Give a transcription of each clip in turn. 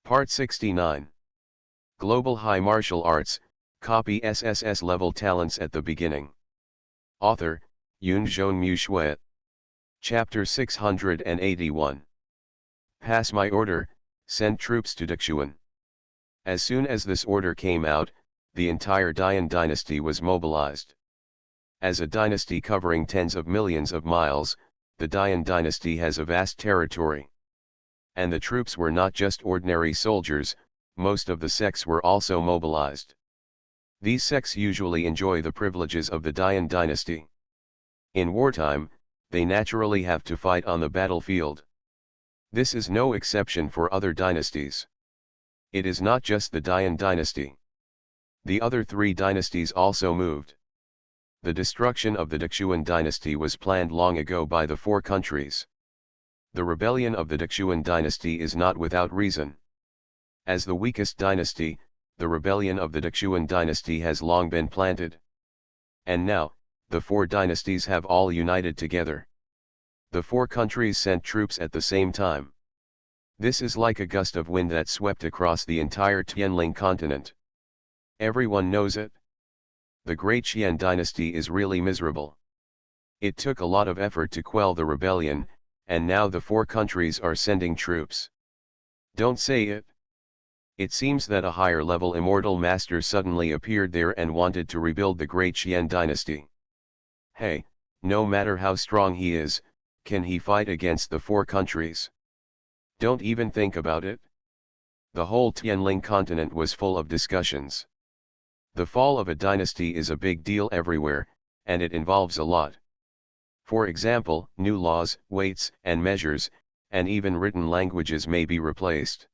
Part 69. Global High Martial Arts, copy SSS-level talents at the beginning. Author, Yunzhong Mu Shui. Chapter 681. Pass my order, send troops to Daxuan. As soon as this order came out, the entire Dian dynasty was mobilized. As a dynasty covering tens of millions of miles, the Dian dynasty has a vast territory. And the troops were not just ordinary soldiers, most of the sects were also mobilized. These sects usually enjoy the privileges of the Dian dynasty. In wartime, they naturally have to fight on the battlefield. This is no exception for other dynasties. It is not just the Dian dynasty. The other three dynasties also moved. The destruction of the Daxuan dynasty was planned long ago by the four countries. The rebellion of the Daxuan dynasty is not without reason. As the weakest dynasty, the rebellion of the Daxuan dynasty has long been planted. And now, the four dynasties have all united together. The four countries sent troops at the same time. This is like a gust of wind that swept across the entire Tianling continent. Everyone knows it. The Great Qian dynasty is really miserable. It took a lot of effort to quell the rebellion, and now the four countries are sending troops. Don't say it. It seems that a higher-level immortal master suddenly appeared there and wanted to rebuild the Great Qian dynasty. Hey, no matter how strong he is, can he fight against the four countries? Don't even think about it. The whole Tianling continent was full of discussions. The fall of a dynasty is a big deal everywhere, and it involves a lot. For example, new laws, weights, and measures, and even written languages may be replaced.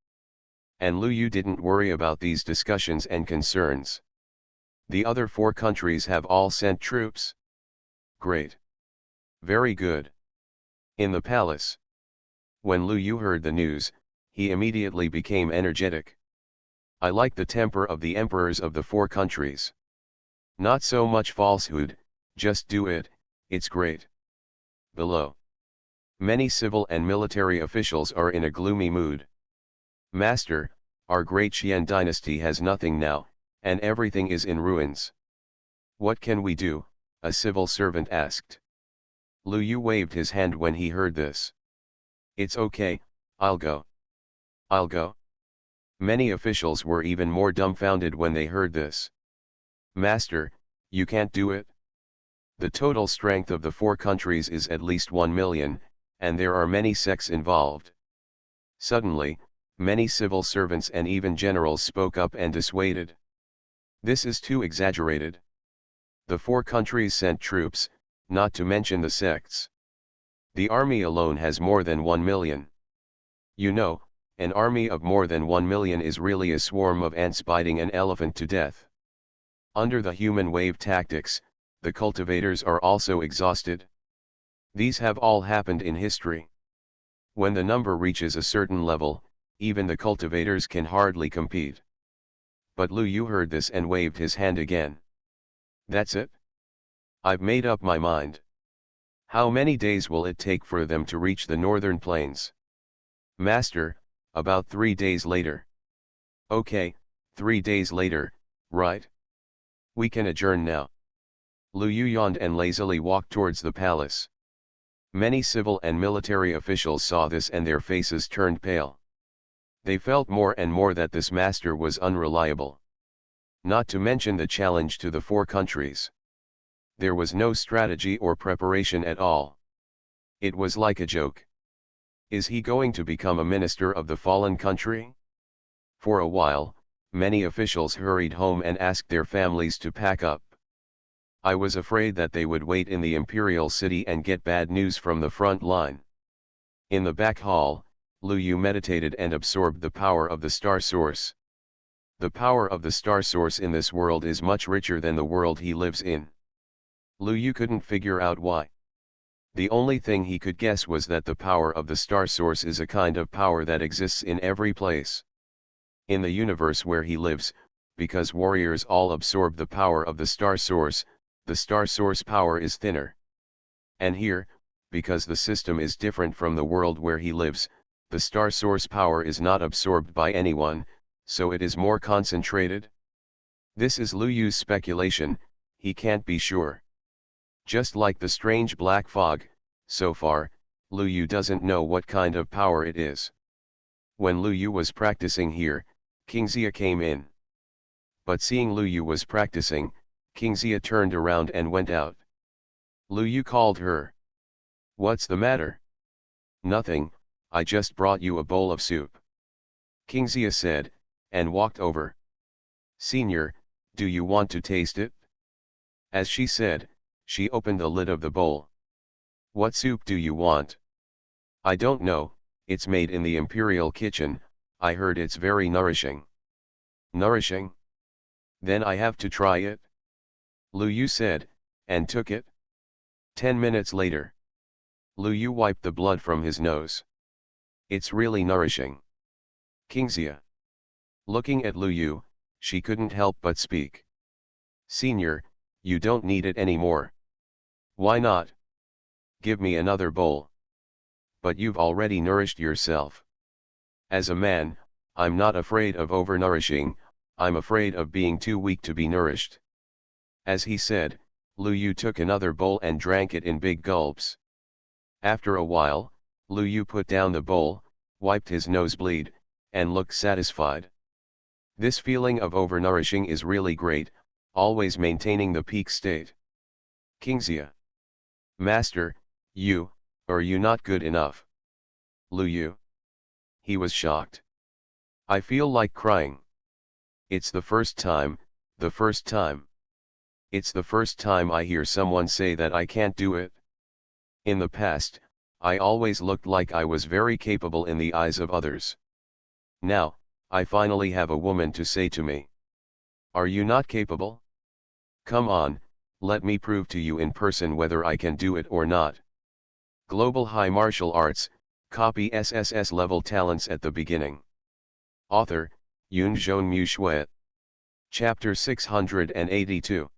And Lu Yu didn't worry about these discussions and concerns. The other four countries have all sent troops. Great. Very good. In the palace. When Lu Yu heard the news, he immediately became energetic. I like the temper of the emperors of the four countries. Not so much falsehood, just do it, it's great. Below. Many civil and military officials are in a gloomy mood. Master, our great Qian dynasty has nothing now, and everything is in ruins. What can we do? A civil servant asked. Lu Yu waved his hand when he heard this. It's okay, I'll go. I'll go. Many officials were even more dumbfounded when they heard this. Master, you can't do it. The total strength of the four countries is at least 1 million, and there are many sects involved. Suddenly, many civil servants and even generals spoke up and dissuaded. This is too exaggerated. The four countries sent troops, not to mention the sects. The army alone has more than 1 million. You know, an army of more than 1 million is really a swarm of ants biting an elephant to death. Under the human wave tactics, the cultivators are also exhausted. These have all happened in history. When the number reaches a certain level, even the cultivators can hardly compete. But Lu Yu heard this and waved his hand again. That's it? I've made up my mind. How many days will it take for them to reach the northern plains? Master, about 3 days later. Okay, 3 days later, right? We can adjourn now. Lu Yu yawned and lazily walked towards the palace. Many civil and military officials saw this and their faces turned pale. They felt more and more that this master was unreliable. Not to mention the challenge to the four countries. There was no strategy or preparation at all. It was like a joke. Is he going to become a minister of the fallen country? For a while, many officials hurried home and asked their families to pack up. I was afraid that they would wait in the imperial city and get bad news from the front line. In the back hall, Lu Yu meditated and absorbed the power of the star source. The power of the star source in this world is much richer than the world he lives in. Lu Yu couldn't figure out why. The only thing he could guess was that the power of the star source is a kind of power that exists in every place. In the universe where he lives, because warriors all absorb the power of the star source power is thinner. And here, because the system is different from the world where he lives, the star source power is not absorbed by anyone, so it is more concentrated? This is Lu Yu's speculation, he can't be sure. Just like the strange black fog, so far, Lu Yu doesn't know what kind of power it is. When Lu Yu was practicing here, King Xia came in. But seeing Lu Yu was practicing, King Xia turned around and went out. Lu Yu called her. "What's the matter?" "Nothing, I just brought you a bowl of soup," King Xia said, and walked over. "Senior, do you want to taste it?" As she said, she opened the lid of the bowl. "What soup do you want?" "I don't know, it's made in the imperial kitchen, I heard it's very nourishing." "Nourishing? Then I have to try it," Lu Yu said, and took it. 10 minutes later, Lu Yu wiped the blood from his nose. "It's really nourishing." King Xia. Looking at Lu Yu, she couldn't help but speak. "Senior, you don't need it anymore." "Why not?" "Give me another bowl." "But you've already nourished yourself." "As a man, I'm not afraid of overnourishing, I'm afraid of being too weak to be nourished." As he said, Lu Yu took another bowl and drank it in big gulps. After a while, Lu Yu put down the bowl, wiped his nosebleed, and looked satisfied. This feeling of overnourishing is really great, always maintaining the peak state. King Xia. "Master, are you not good enough?" Lu Yu. He was shocked. "I feel like crying. It's the first time. It's the first time I hear someone say that I can't do it. In the past, I always looked like I was very capable in the eyes of others. Now, I finally have a woman to say to me, 'Are you not capable? Come on, let me prove to you in person whether I can do it or not.'" Global High Martial Arts, copy SSS-level talents at the beginning. Author, Yunzhong Shui. Chapter 682.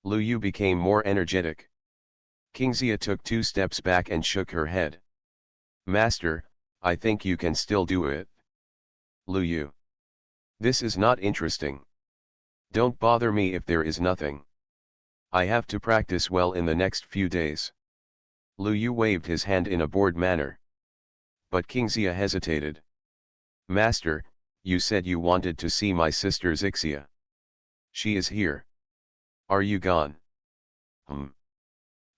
Lu Yu became more energetic. King Xia took 2 steps back and shook her head. "Master, I think you can still do it." Lu Yu. "This is not interesting. Don't bother me if there is nothing. I have to practice well in the next few days." Lu Yu waved his hand in a bored manner. But King Xia hesitated. "Master, you said you wanted to see my sister Xixia. She is here. Are you gone?"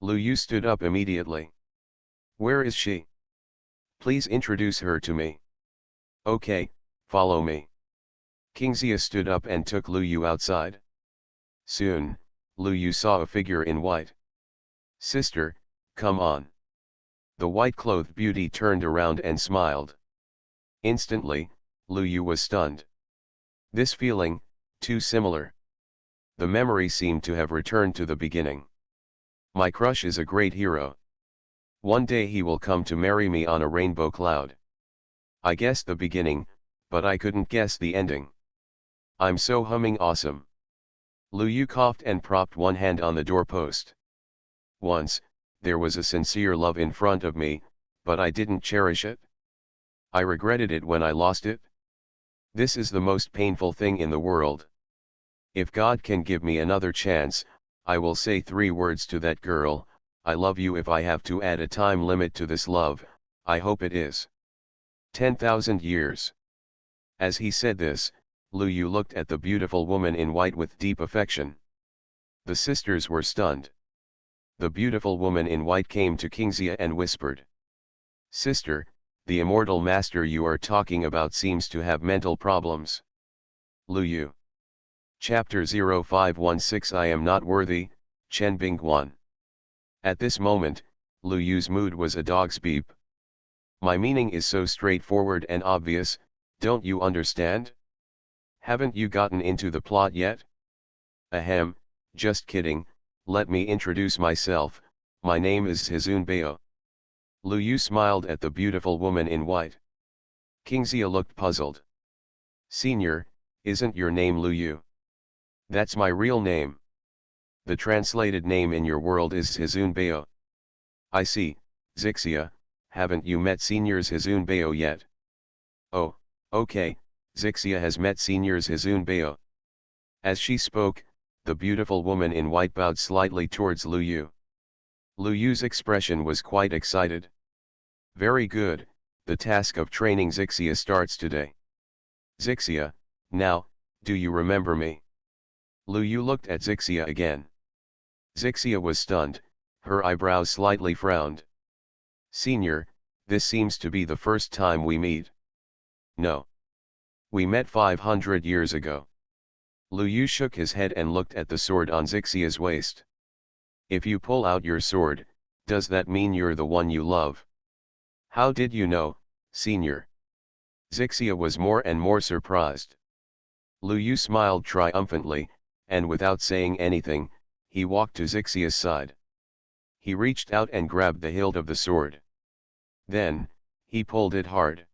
Lu Yu stood up immediately. "Where is she? Please introduce her to me." "Okay, follow me." King Xia stood up and took Lu Yu outside. Soon, Lu Yu saw a figure in white. "Sister, come on." The white-clothed beauty turned around and smiled. Instantly, Lu Yu was stunned. This feeling, too similar. The memory seemed to have returned to the beginning. My crush is a great hero. One day he will come to marry me on a rainbow cloud. I guessed the beginning, but I couldn't guess the ending. I'm so humming awesome. Lu Yu coughed and propped one hand on the doorpost. Once, there was a sincere love in front of me, but I didn't cherish it. I regretted it when I lost it. This is the most painful thing in the world. If God can give me another chance, I will say 3 words to that girl, I love you. If I have to add a time limit to this love, I hope it is 10,000 years. As he said this, Lu Yu looked at the beautiful woman in white with deep affection. The sisters were stunned. The beautiful woman in white came to King Xia and whispered, "Sister, the immortal master you are talking about seems to have mental problems." Lu Yu. Chapter 0516 I am not worthy, Chen Bingguan. At this moment, Lu Yu's mood was a dog's beep. My meaning is so straightforward and obvious, don't you understand? Haven't you gotten into the plot yet? Ahem, just kidding, let me introduce myself, my name is Hizun Bao. Lu Yu smiled at the beautiful woman in white. King Xia looked puzzled. "Senior, isn't your name Lu Yu?" "That's my real name. The translated name in your world is Hizun Bao." "I see, Xixia, haven't you met Seniors Hizunbeo yet? Oh, okay, Zixia has met Seniors Hizunbeo. As she spoke, the beautiful woman in white bowed slightly towards Lu Yu. Lu Yu's expression was quite excited. Very good, the task of training Zixia starts today. Zixia, now, do you remember me? Lu Yu looked at Zixia again. Zixia was stunned, her eyebrows slightly frowned. Senior, this seems to be the first time we meet. No. We met 500 years ago. Lu Yu shook his head and looked at the sword on Zixia's waist. If you pull out your sword, does that mean you're the one you love? How did you know, Senior? Zixia was more and more surprised. Lu Yu smiled triumphantly, and without saying anything, he walked to Zixia's side. He reached out and grabbed the hilt of the sword. Then, he pulled it hard.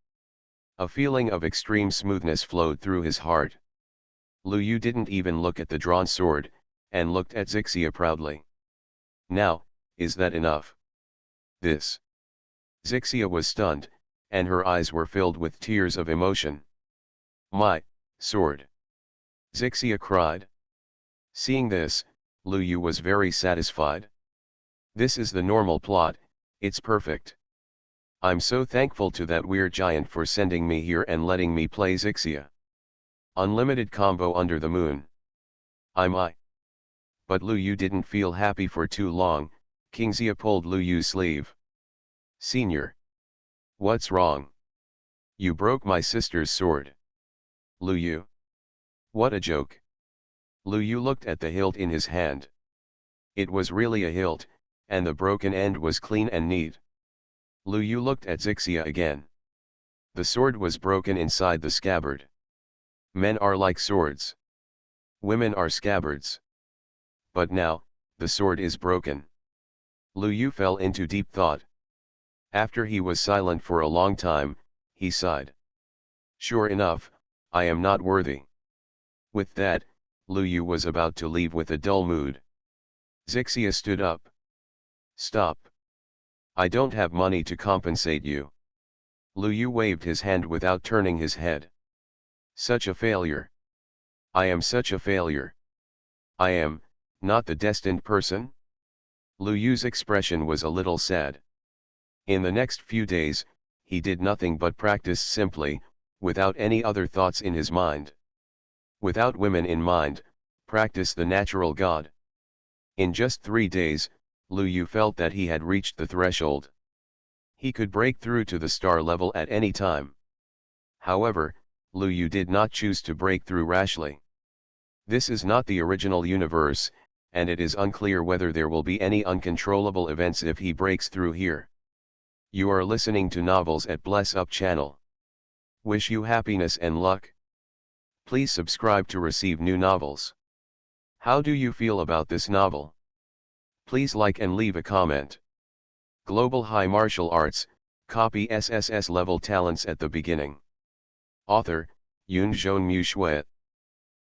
A feeling of extreme smoothness flowed through his heart. Lu Yu didn't even look at the drawn sword, and looked at Zixia proudly. Now, is that enough? This. Zixia was stunned, and her eyes were filled with tears of emotion. My sword! Zixia cried. Seeing this, Lu Yu was very satisfied. This is the normal plot, it's perfect. I'm so thankful to that weird giant for sending me here and letting me play Zixia. Unlimited combo under the moon. I. But Lu Yu didn't feel happy for too long. Kingxia pulled Lu Yu's sleeve. Senior. What's wrong? You broke my sister's sword. Lu Yu. What a joke. Lu Yu looked at the hilt in his hand. It was really a hilt, and the broken end was clean and neat. Lu Yu looked at Zixia again. The sword was broken inside the scabbard. Men are like swords. Women are scabbards. But now, the sword is broken. Lu Yu fell into deep thought. After he was silent for a long time, he sighed. Sure enough, I am not worthy. With that, Lu Yu was about to leave with a dull mood. Zixia stood up. Stop. I don't have money to compensate you. Lu Yu waved his hand without turning his head. Such a failure. I am such a failure. I am, not the destined person? Lu Yu's expression was a little sad. In the next few days, he did nothing but practice simply, without any other thoughts in his mind. Without women in mind, practice the natural God. In just 3 days, Lu Yu felt that he had reached the threshold. He could break through to the star level at any time. However, Lu Yu did not choose to break through rashly. This is not the original universe, and it is unclear whether there will be any uncontrollable events if he breaks through here. You are listening to Novels at Bless Up channel. Wish you happiness and luck. Please subscribe to receive new novels. How do you feel about this novel? Please like and leave a comment. Global High Martial Arts, copy SSS level talents at the beginning. Author, Yun Zhonmu Shui.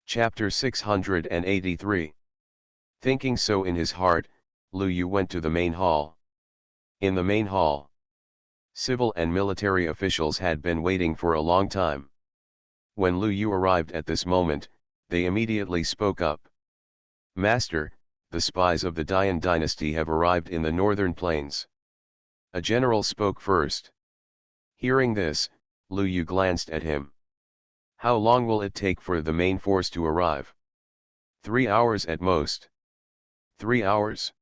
Chapter 683. Thinking so in his heart, Lu Yu went to the main hall. In the main hall, civil and military officials had been waiting for a long time. When Lu Yu arrived at this moment, they immediately spoke up. Master, the spies of the Dian dynasty have arrived in the northern plains. A general spoke first. Hearing this, Lu Yu glanced at him. How long will it take for the main force to arrive? 3 hours at most. 3 hours?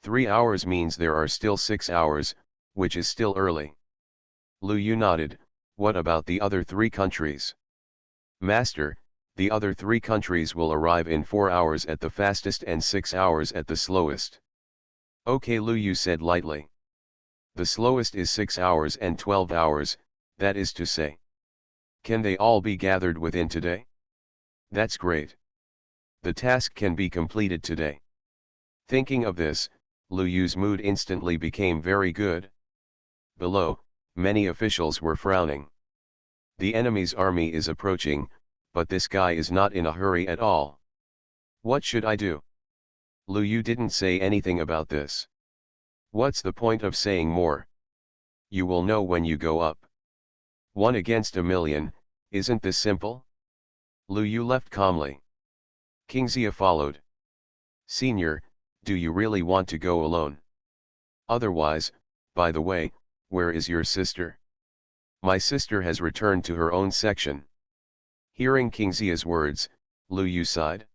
3 hours means there are still 6 hours, which is still early. Lu Yu nodded. What about the other 3 countries? Master, the other 3 countries will arrive in 4 hours at the fastest and 6 hours at the slowest. Okay, Lu Yu said lightly. The slowest is 6 hours and 12 hours, that is to say. Can they all be gathered within today? That's great. The task can be completed today. Thinking of this, Lu Yu's mood instantly became very good. Below, many officials were frowning. The enemy's army is approaching, but this guy is not in a hurry at all. What should I do? Lu Yu didn't say anything about this. What's the point of saying more? You will know when you go up. 1 against a million, isn't this simple? Lu Yu left calmly. Kingxia followed. Senior, do you really want to go alone? Otherwise, by the way, where is your sister? My sister has returned to her own section. Hearing Kingxia's words, Lu Yu sighed.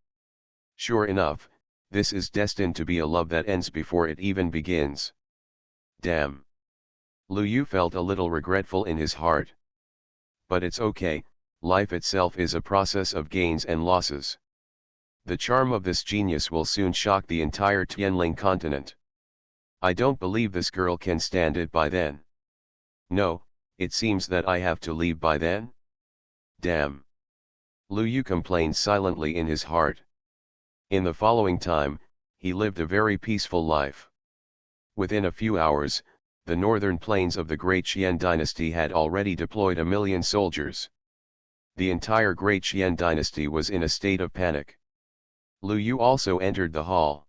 Sure enough, this is destined to be a love that ends before it even begins. Damn. Lu Yu felt a little regretful in his heart. But it's okay, life itself is a process of gains and losses. The charm of this genius will soon shock the entire Tianling continent. I don't believe this girl can stand it by then. No, it seems that I have to leave by then? Damn. Lu Yu complained silently in his heart. In the following time, he lived a very peaceful life. Within a few hours, the northern plains of the Great Qian dynasty had already deployed 1 million soldiers. The entire Great Qian dynasty was in a state of panic. Lu Yu also entered the hall.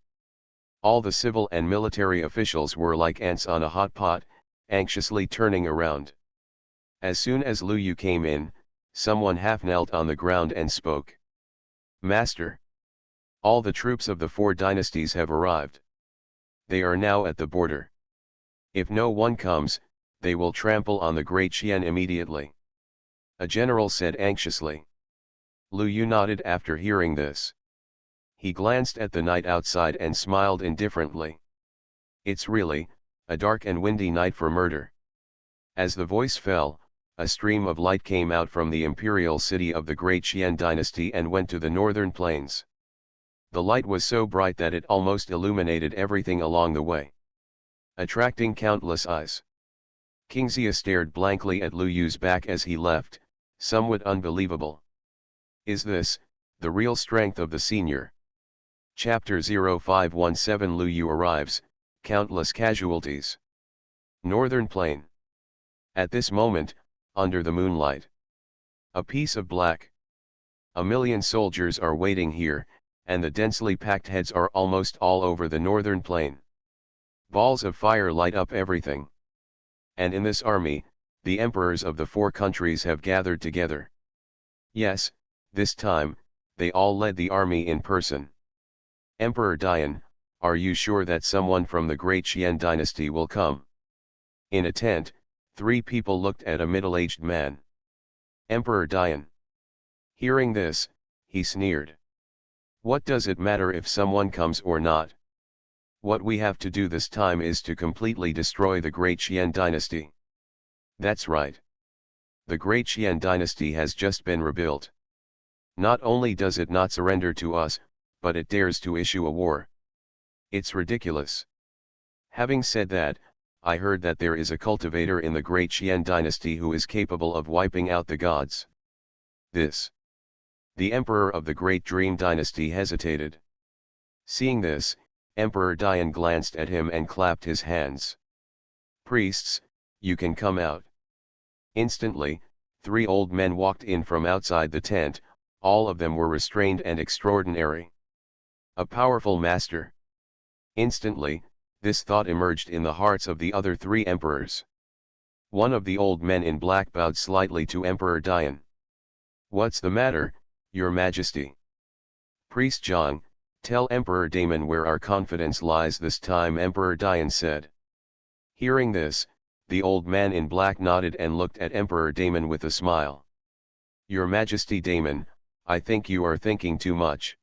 All the civil and military officials were like ants on a hot pot, anxiously turning around. As soon as Lu Yu came in, someone half knelt on the ground and spoke. Master! All the troops of the 4 dynasties have arrived. They are now at the border. If no one comes, they will trample on the Great Qian immediately. A general said anxiously. Lu Yu nodded after hearing this. He glanced at the night outside and smiled indifferently. It's really a dark and windy night for murder. As the voice fell, a stream of light came out from the imperial city of the Great Qian dynasty and went to the northern plains. The light was so bright that it almost illuminated everything along the way, attracting countless eyes. Kingxia stared blankly at Lu Yu's back as he left, somewhat unbelievable. Is this the real strength of the senior? Chapter 0517 Lu Yu arrives, countless casualties. Northern Plain. At this moment, under the moonlight. A piece of black. 1 million soldiers are waiting here, and the densely packed heads are almost all over the northern plain. Balls of fire light up everything. And in this army, the emperors of the 4 countries have gathered together. Yes, this time, they all led the army in person. Emperor Dian, are you sure that someone from the Great Qian dynasty will come? In a tent, 3 people looked at a middle-aged man. Emperor Dian. Hearing this, he sneered. What does it matter if someone comes or not? What we have to do this time is to completely destroy the Great Qian dynasty. That's right. The Great Qian dynasty has just been rebuilt. Not only does it not surrender to us, but it dares to issue a war. It's ridiculous. Having said that, I heard that there is a cultivator in the Great Qian dynasty who is capable of wiping out the gods. This. The emperor of the Great Dream dynasty hesitated. Seeing this, Emperor Dian glanced at him and clapped his hands. Priests, you can come out. Instantly, 3 old men walked in from outside the tent, all of them were restrained and extraordinary. A powerful master. Instantly, this thought emerged in the hearts of the other 3 emperors. One of the old men in black bowed slightly to Emperor Dian. What's the matter, Your Majesty? Priest Zhang, tell Emperor Damon where our confidence lies this time, Emperor Dian said. Hearing this, the old man in black nodded and looked at Emperor Damon with a smile. Your Majesty Damon, I think you are thinking too much.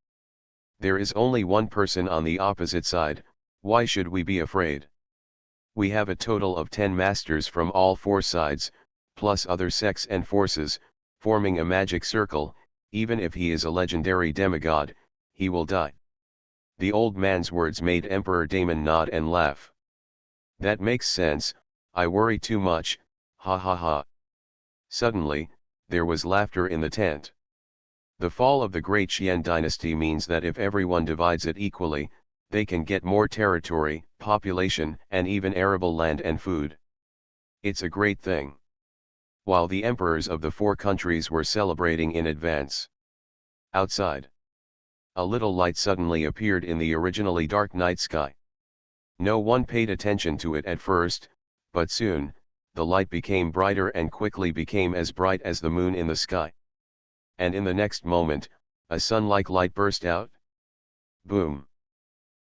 There is only one person on the opposite side, why should we be afraid? We have a total of 10 masters from all 4 sides, plus other sects and forces, forming a magic circle. Even if he is a legendary demigod, he will die. The old man's words made Emperor Damon nod and laugh. That makes sense, I worry too much, ha ha ha. Suddenly, there was laughter in the tent. The fall of the Great Qian dynasty means that if everyone divides it equally, they can get more territory, population, and even arable land and food. It's a great thing. While the emperors of the 4 countries were celebrating in advance. Outside. A little light suddenly appeared in the originally dark night sky. No one paid attention to it at first, but soon, the light became brighter and quickly became as bright as the moon in the sky. And in the next moment, a sun-like light burst out. Boom!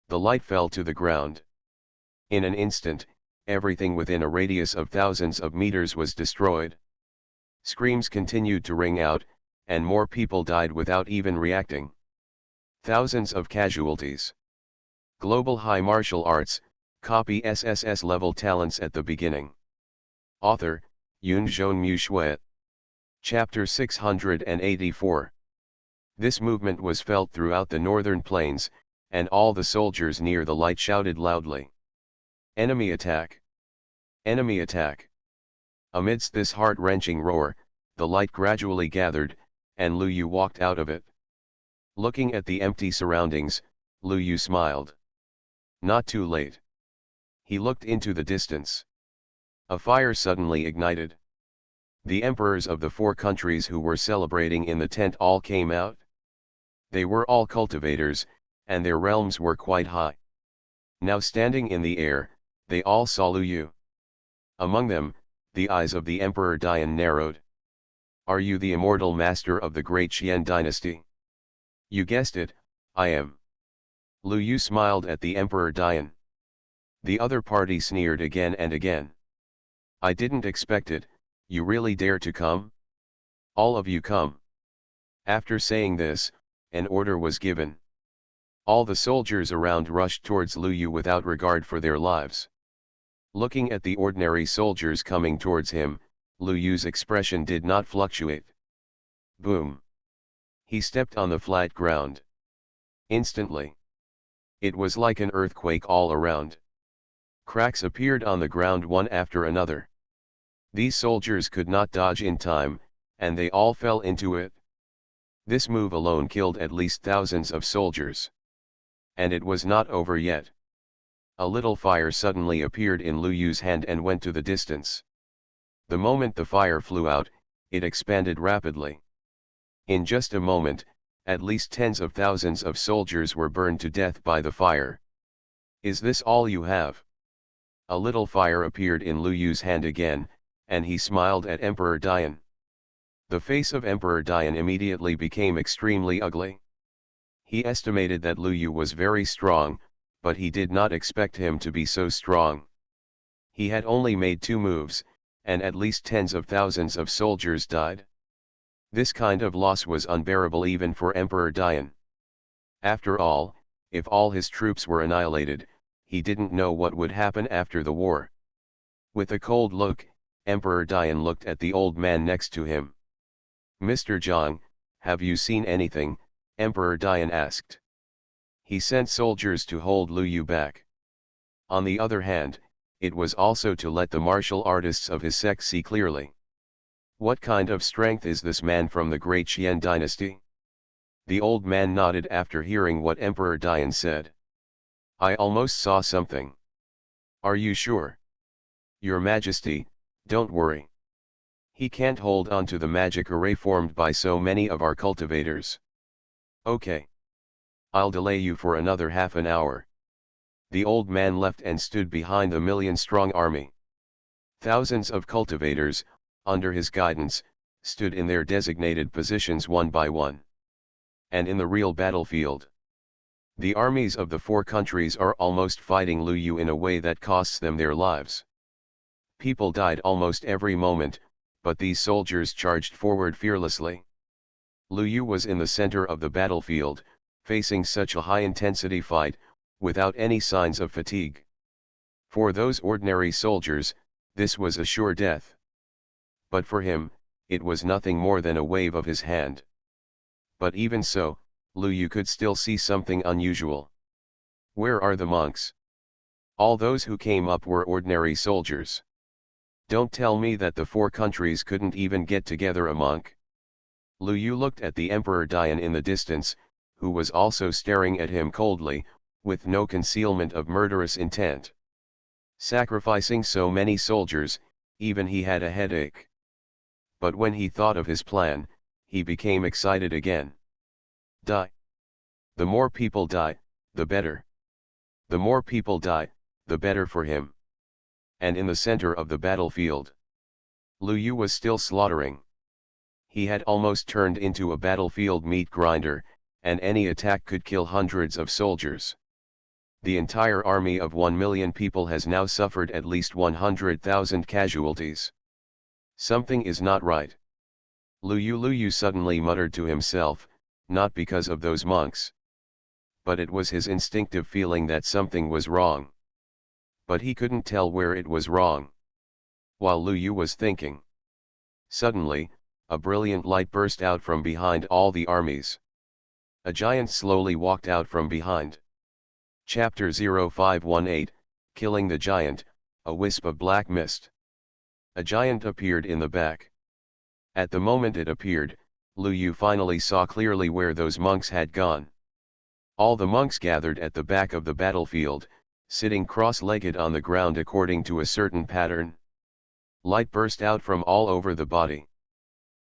The light fell to the ground. In an instant, everything within a radius of thousands of meters was destroyed. Screams continued to ring out, and more people died without even reacting. Thousands of casualties. Global High Martial Arts, copy SSS-level talents at the beginning. Author, Yunzhong Shui. Chapter 684. This movement was felt throughout the northern plains, and all the soldiers near the light shouted loudly. Enemy attack! Enemy attack! Amidst this heart-wrenching roar, the light gradually gathered, and Lu Yu walked out of it. Looking at the empty surroundings, Lu Yu smiled. Not too late. He looked into the distance. A fire suddenly ignited. The emperors of the 4 countries who were celebrating in the tent all came out. They were all cultivators, and their realms were quite high. Now standing in the air, they all saw Lu Yu. Among them, the eyes of the Emperor Dian narrowed. Are you the immortal master of the great Qian dynasty? You guessed it, I am. Lu Yu smiled at the Emperor Dian. The other party sneered again and again. I didn't expect it, you really dare to come? All of you come. After saying this, an order was given. All the soldiers around rushed towards Lu Yu without regard for their lives. Looking at the ordinary soldiers coming towards him, Lu Yu's expression did not fluctuate. Boom! He stepped on the flat ground. Instantly. It was like an earthquake all around. Cracks appeared on the ground one after another. These soldiers could not dodge in time, and they all fell into it. This move alone killed at least thousands of soldiers. And it was not over yet. A little fire suddenly appeared in Lu Yu's hand and went to the distance. The moment the fire flew out, it expanded rapidly. In just a moment, at least tens of thousands of soldiers were burned to death by the fire. Is this all you have? A little fire appeared in Lu Yu's hand again, and he smiled at Emperor Dian. The face of Emperor Dian immediately became extremely ugly. He estimated that Lu Yu was very strong, but he did not expect him to be so strong. He had only made 2 moves, and at least tens of thousands of soldiers died. This kind of loss was unbearable even for Emperor Dian. After all, if all his troops were annihilated, he didn't know what would happen after the war. With a cold look, Emperor Dian looked at the old man next to him. Mr. Zhang, have you seen anything? Emperor Dian asked. He sent soldiers to hold Lu Yu back. On the other hand, it was also to let the martial artists of his sect see clearly. What kind of strength is this man from the great Qian dynasty? The old man nodded after hearing what Emperor Dian said. I almost saw something. Are you sure? Your Majesty, don't worry. He can't hold on to the magic array formed by so many of our cultivators. Okay. I'll delay you for another half an hour. The old man left and stood behind the 1,000,000-strong army. Thousands of cultivators, under his guidance, stood in their designated positions one by one. And in the real battlefield, the armies of the 4 countries are almost fighting Lu Yu in a way that costs them their lives. People died almost every moment, but these soldiers charged forward fearlessly. Lu Yu was in the center of the battlefield, facing such a high-intensity fight, without any signs of fatigue. For those ordinary soldiers, this was a sure death. But for him, it was nothing more than a wave of his hand. But even so, Lu Yu could still see something unusual. Where are the monks? All those who came up were ordinary soldiers. Don't tell me that the 4 countries couldn't even get together a monk. Lu Yu looked at the Emperor Dian in the distance, who was also staring at him coldly, with no concealment of murderous intent. Sacrificing so many soldiers, even he had a headache. But when he thought of his plan, he became excited again. Die. The more people die, the better. The more people die, the better for him. And in the center of the battlefield, Lu Yu was still slaughtering. He had almost turned into a battlefield meat grinder, and any attack could kill hundreds of soldiers. The entire army of 1 million people has now suffered at least 100,000 casualties. Something is not right. Lu Yu suddenly muttered to himself, not because of those monks. But it was his instinctive feeling that something was wrong. But he couldn't tell where it was wrong. While Lu Yu was thinking, suddenly, a brilliant light burst out from behind all the armies. A giant slowly walked out from behind. Chapter 0518, Killing the Giant, a wisp of black mist. A giant appeared in the back. At the moment it appeared, Lu Yu finally saw clearly where those monks had gone. All the monks gathered at the back of the battlefield, sitting cross-legged on the ground according to a certain pattern. Light burst out from all over the body.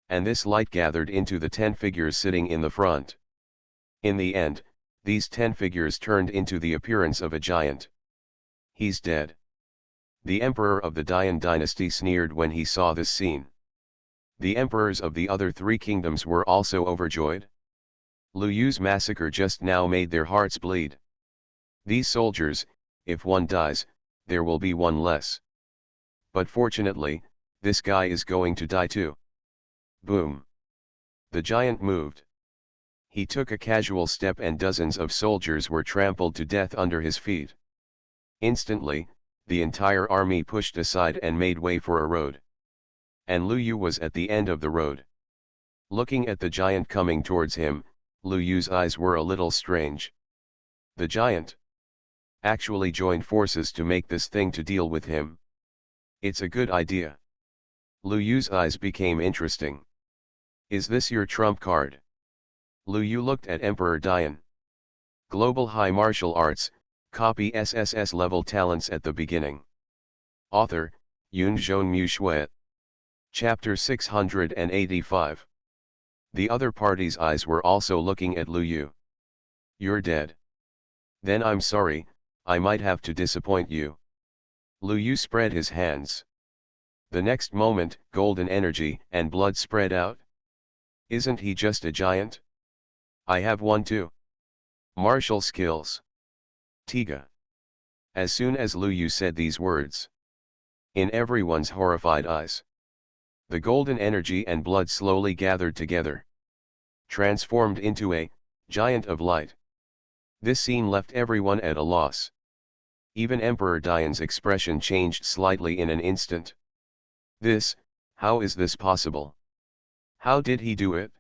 And this light gathered into the 10 figures sitting in the front. In the end, these 10 figures turned into the appearance of a giant. He's dead. The emperor of the Dian dynasty sneered when he saw this scene. The emperors of the other 3 kingdoms were also overjoyed. Lu Yu's massacre just now made their hearts bleed. These soldiers, if one dies, there will be one less. But fortunately, this guy is going to die too. Boom. The giant moved. He took a casual step and dozens of soldiers were trampled to death under his feet. Instantly, the entire army pushed aside and made way for a road. And Lu Yu was at the end of the road. Looking at the giant coming towards him, Lu Yu's eyes were a little strange. The giant actually joined forces to make this thing to deal with him. It's a good idea. Lu Yu's eyes became interesting. Is this your trump card? Lu Yu looked at Emperor Dian. Global High Martial Arts, copy SSS-level talents at the beginning. Author, Yunzhong Mu Shui. Chapter 685. The other party's eyes were also looking at Lu Yu. You're dead. Then I'm sorry, I might have to disappoint you. Lu Yu spread his hands. The next moment, golden energy and blood spread out. Isn't he just a giant? I have one too. Martial skills. Tiga. As soon as Lu Yu said these words, in everyone's horrified eyes, the golden energy and blood slowly gathered together, transformed into a giant of light. This scene left everyone at a loss. Even Emperor Dian's expression changed slightly in an instant. How is this possible? How did he do it?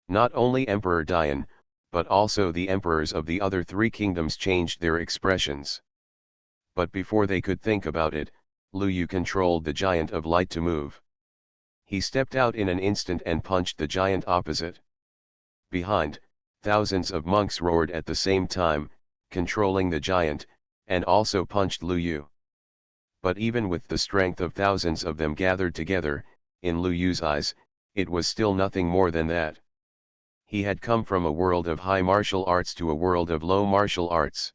Not only Emperor Dian, but also the emperors of the other 3 kingdoms changed their expressions. But before they could think about it, Lu Yu controlled the giant of light to move. He stepped out in an instant and punched the giant opposite. Behind, thousands of monks roared at the same time, controlling the giant, and also punched Lu Yu. But even with the strength of thousands of them gathered together, in Lu Yu's eyes, it was still nothing more than that. He had come from a world of high martial arts to a world of low martial arts.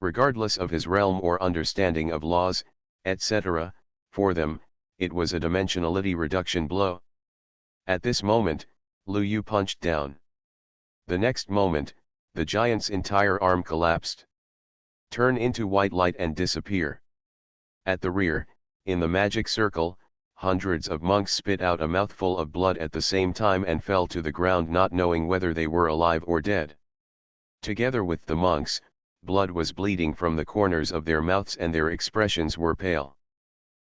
Regardless of his realm or understanding of laws, etc., for them, it was a dimensionality reduction blow. At this moment, Lu Yu punched down. The next moment, the giant's entire arm collapsed. Turn into white light and disappear. At the rear, in the magic circle, hundreds of monks spit out a mouthful of blood at the same time and fell to the ground not knowing whether they were alive or dead. Together with the monks, blood was bleeding from the corners of their mouths and their expressions were pale.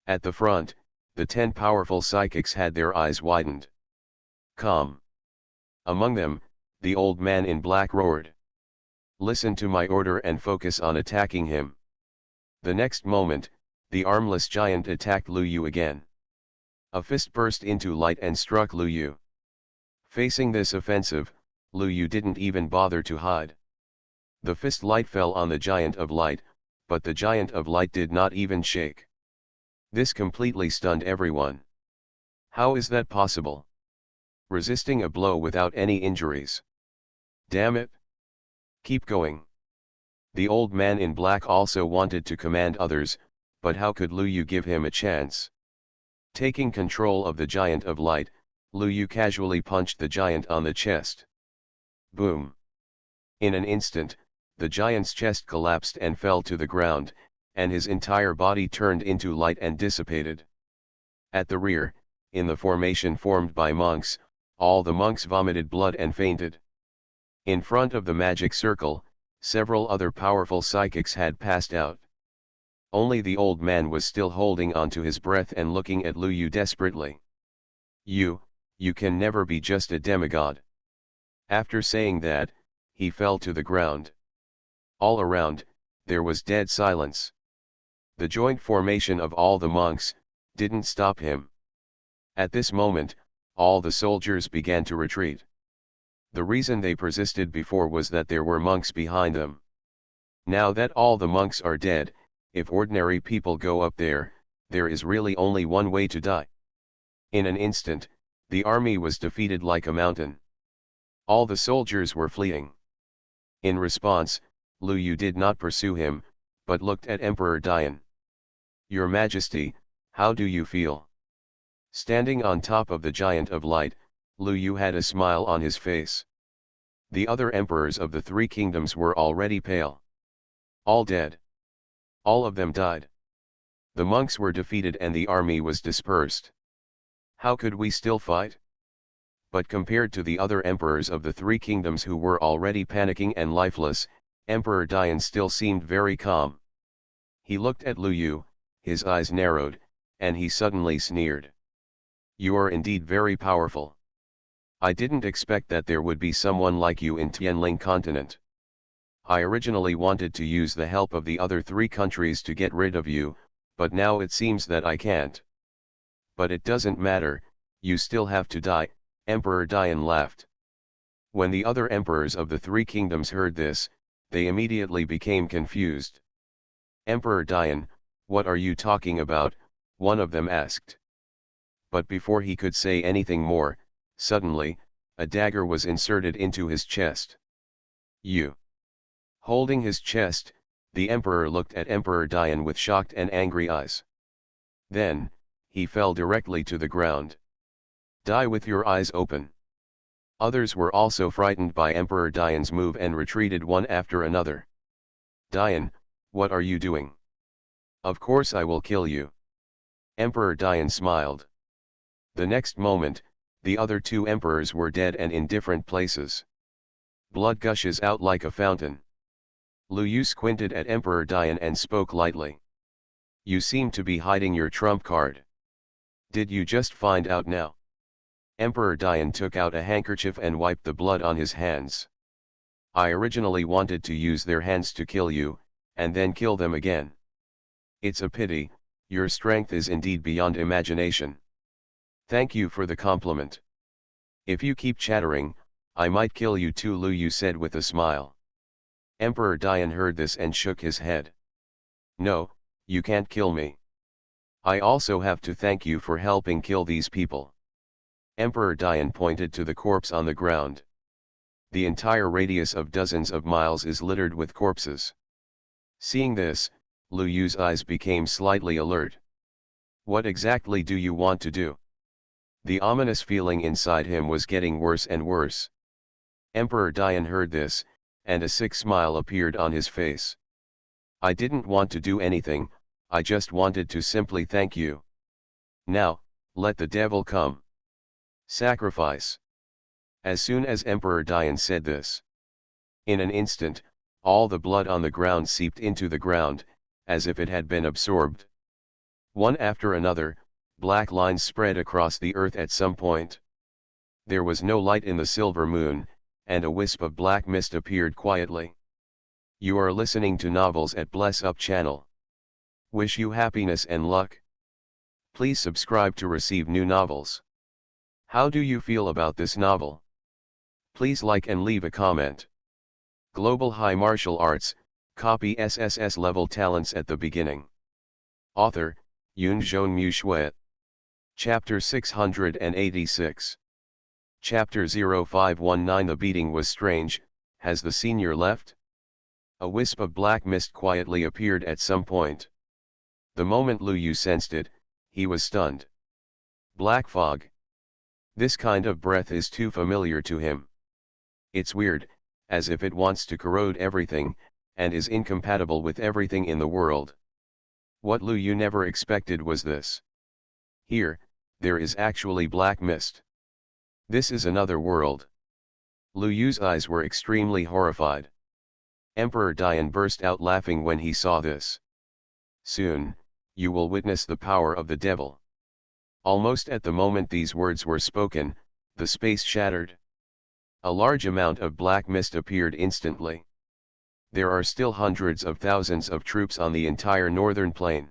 At the front, the 10 powerful psychics had their eyes widened. Come. Among them, the old man in black roared. Listen to my order and focus on attacking him. The next moment, the armless giant attacked Lu Yu again. A fist burst into light and struck Lu Yu. Facing this offensive, Lu Yu didn't even bother to hide. The fist light fell on the giant of light, but the giant of light did not even shake. This completely stunned everyone. How is that possible? Resisting a blow without any injuries. Damn it! Keep going. The old man in black also wanted to command others, but how could Lu Yu give him a chance? Taking control of the giant of light, Lu Yu casually punched the giant on the chest. Boom! In an instant, the giant's chest collapsed and fell to the ground, and his entire body turned into light and dissipated. At the rear, in the formation formed by monks, all the monks vomited blood and fainted. In front of the magic circle, several other powerful psychics had passed out. Only the old man was still holding on to his breath and looking at Lu Yu desperately. You can never be just a demigod. After saying that, he fell to the ground. All around, there was dead silence. The joint formation of all the monks didn't stop him. At this moment, all the soldiers began to retreat. The reason they persisted before was that there were monks behind them. Now that all the monks are dead, if ordinary people go up there is really only one way to die. In an instant, the army was defeated like a mountain. All the soldiers were fleeing. In response, Lu Yu did not pursue him, but looked at Emperor Dian. Your Majesty, how do you feel? Standing on top of the giant of light, Lu Yu had a smile on his face. The other emperors of the three kingdoms were already pale. All dead. All of them died. The monks were defeated and the army was dispersed. How could we still fight? But compared to the other emperors of the three kingdoms who were already panicking and lifeless, Emperor Dian still seemed very calm. He looked at Lu Yu, his eyes narrowed, and he suddenly sneered. You are indeed very powerful. I didn't expect that there would be someone like you in Tianling continent. I originally wanted to use the help of the other three countries to get rid of you, but now it seems that I can't. But it doesn't matter, you still have to die, Emperor Dian laughed. When the other emperors of the three kingdoms heard this, they immediately became confused. Emperor Dian, what are you talking about? One of them asked. But before he could say anything more, suddenly, a dagger was inserted into his chest. You. Holding his chest, the emperor looked at Emperor Dian with shocked and angry eyes. Then, he fell directly to the ground. Die with your eyes open. Others were also frightened by Emperor Dian's move and retreated one after another. Dian, what are you doing? Of course I will kill you. Emperor Dian smiled. The next moment, the other two emperors were dead and in different places. Blood gushes out like a fountain. Lu Yu squinted at Emperor Dian and spoke lightly. You seem to be hiding your trump card. Did you just find out now? Emperor Dian took out a handkerchief and wiped the blood on his hands. I originally wanted to use their hands to kill you, and then kill them again. It's a pity, your strength is indeed beyond imagination. Thank you for the compliment. If you keep chattering, I might kill you too, Lu Yu said with a smile. Emperor Dian heard this and shook his head. No, you can't kill me. I also have to thank you for helping kill these people. Emperor Dian pointed to the corpse on the ground. The entire radius of dozens of miles is littered with corpses. Seeing this, Lu Yu's eyes became slightly alert. What exactly do you want to do? The ominous feeling inside him was getting worse and worse. Emperor Dian heard this, and a sick smile appeared on his face. I didn't want to do anything, I just wanted to simply thank you. Now, let the devil come. Sacrifice. As soon as Emperor Dian said this, in an instant, all the blood on the ground seeped into the ground, as if it had been absorbed. One after another, black lines spread across the earth at some point. There was no light in the silver moon, and a wisp of black mist appeared quietly. You are listening to novels at Bless Up channel. Wish you happiness and luck. Please subscribe to receive new novels. How do you feel about this novel? Please like and leave a comment. Global High Martial Arts, copy SSS level talents at the beginning. Author, Yun Zhong Mu Shui. Chapter 686. Chapter 0519. The beating was strange. Has the senior left? A wisp of black mist quietly appeared at some point. The moment Lu Yu sensed it, he was stunned. Black fog. This kind of breath is too familiar to him. It's weird, as if it wants to corrode everything, and is incompatible with everything in the world. What Lu Yu never expected was this. Here, there is actually black mist. This is another world. Lu Yu's eyes were extremely horrified. Emperor Dian burst out laughing when he saw this. Soon, you will witness the power of the devil. Almost at the moment these words were spoken, the space shattered. A large amount of black mist appeared instantly. There are still hundreds of thousands of troops on the entire northern plain.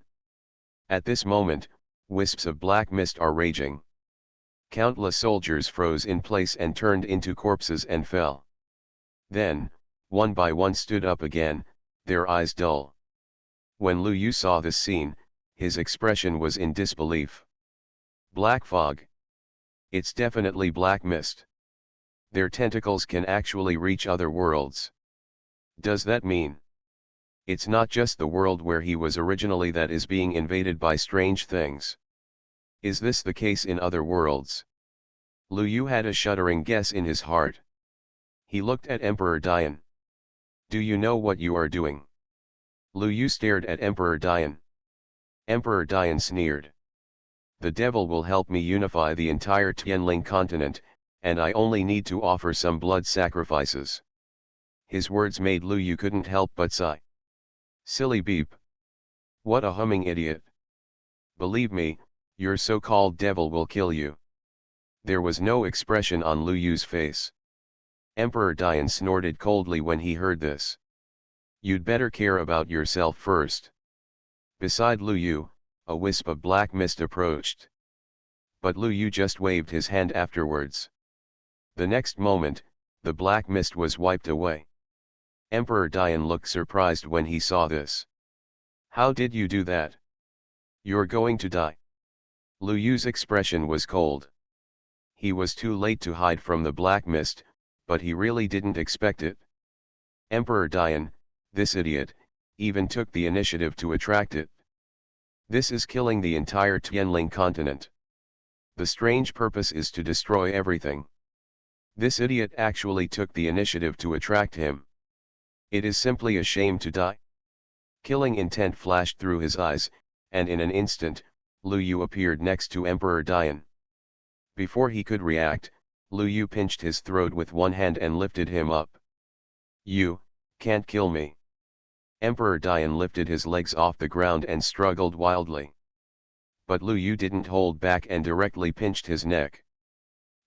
At this moment, wisps of black mist are raging. Countless soldiers froze in place and turned into corpses and fell. Then, one by one stood up again, their eyes dull. When Lu Yu saw this scene, his expression was in disbelief. Black fog. It's definitely black mist. Their tentacles can actually reach other worlds. Does that mean it's not just the world where he was originally that is being invaded by strange things? Is this the case in other worlds? Lu Yu had a shuddering guess in his heart. He looked at Emperor Dian. Do you know what you are doing? Lu Yu stared at Emperor Dian. Emperor Dian sneered. The devil will help me unify the entire Tianling continent, and I only need to offer some blood sacrifices. His words made Lu Yu couldn't help but sigh. Silly beep. What a humming idiot. Believe me, your so-called devil will kill you. There was no expression on Lu Yu's face. Emperor Dian snorted coldly when he heard this. You'd better care about yourself first. Beside Lu Yu, a wisp of black mist approached. But Lu Yu just waved his hand afterwards. The next moment, the black mist was wiped away. Emperor Dian looked surprised when he saw this. How did you do that? You're going to die. Lu Yu's expression was cold. He was too late to hide from the black mist, but he really didn't expect it. Emperor Dian, this idiot, even took the initiative to attract it. This is killing the entire Tianling continent. The strange purpose is to destroy everything. This idiot actually took the initiative to attract him. It is simply a shame to die. Killing intent flashed through his eyes, and in an instant, Lu Yu appeared next to Emperor Dian. Before he could react, Lu Yu pinched his throat with one hand and lifted him up. You can't kill me. Emperor Dian lifted his legs off the ground and struggled wildly. But Lu Yu didn't hold back and directly pinched his neck.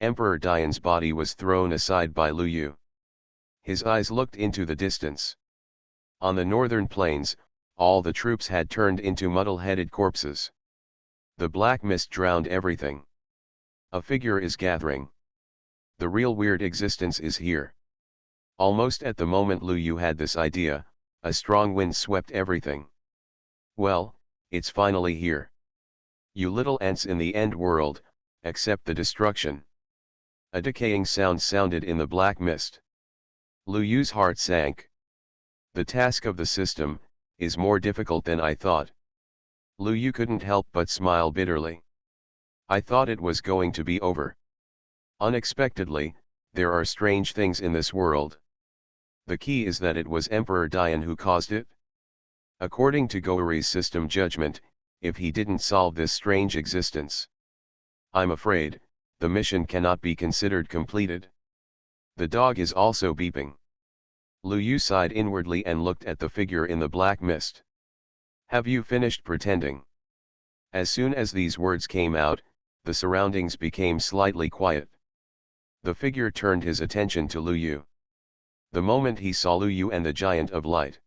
Emperor Dian's body was thrown aside by Lu Yu. His eyes looked into the distance. On the northern plains, all the troops had turned into muddle-headed corpses. The black mist drowned everything. A figure is gathering. The real weird existence is here. Almost at the moment Lu Yu had this idea, a strong wind swept everything. Well, it's finally here. You little ants in the end world, accept the destruction. A decaying sound sounded in the black mist. Lu Yu's heart sank. The task of the system is more difficult than I thought. Lu Yu couldn't help but smile bitterly. I thought it was going to be over. Unexpectedly, there are strange things in this world. The key is that it was Emperor Dian who caused it. According to Goeri's system judgment, if he didn't solve this strange existence, I'm afraid, the mission cannot be considered completed. The dog is also beeping. Lu Yu sighed inwardly and looked at the figure in the black mist. Have you finished pretending? As soon as these words came out, the surroundings became slightly quiet. The figure turned his attention to Lu Yu. The moment he saw Lu Yu and the giant of light,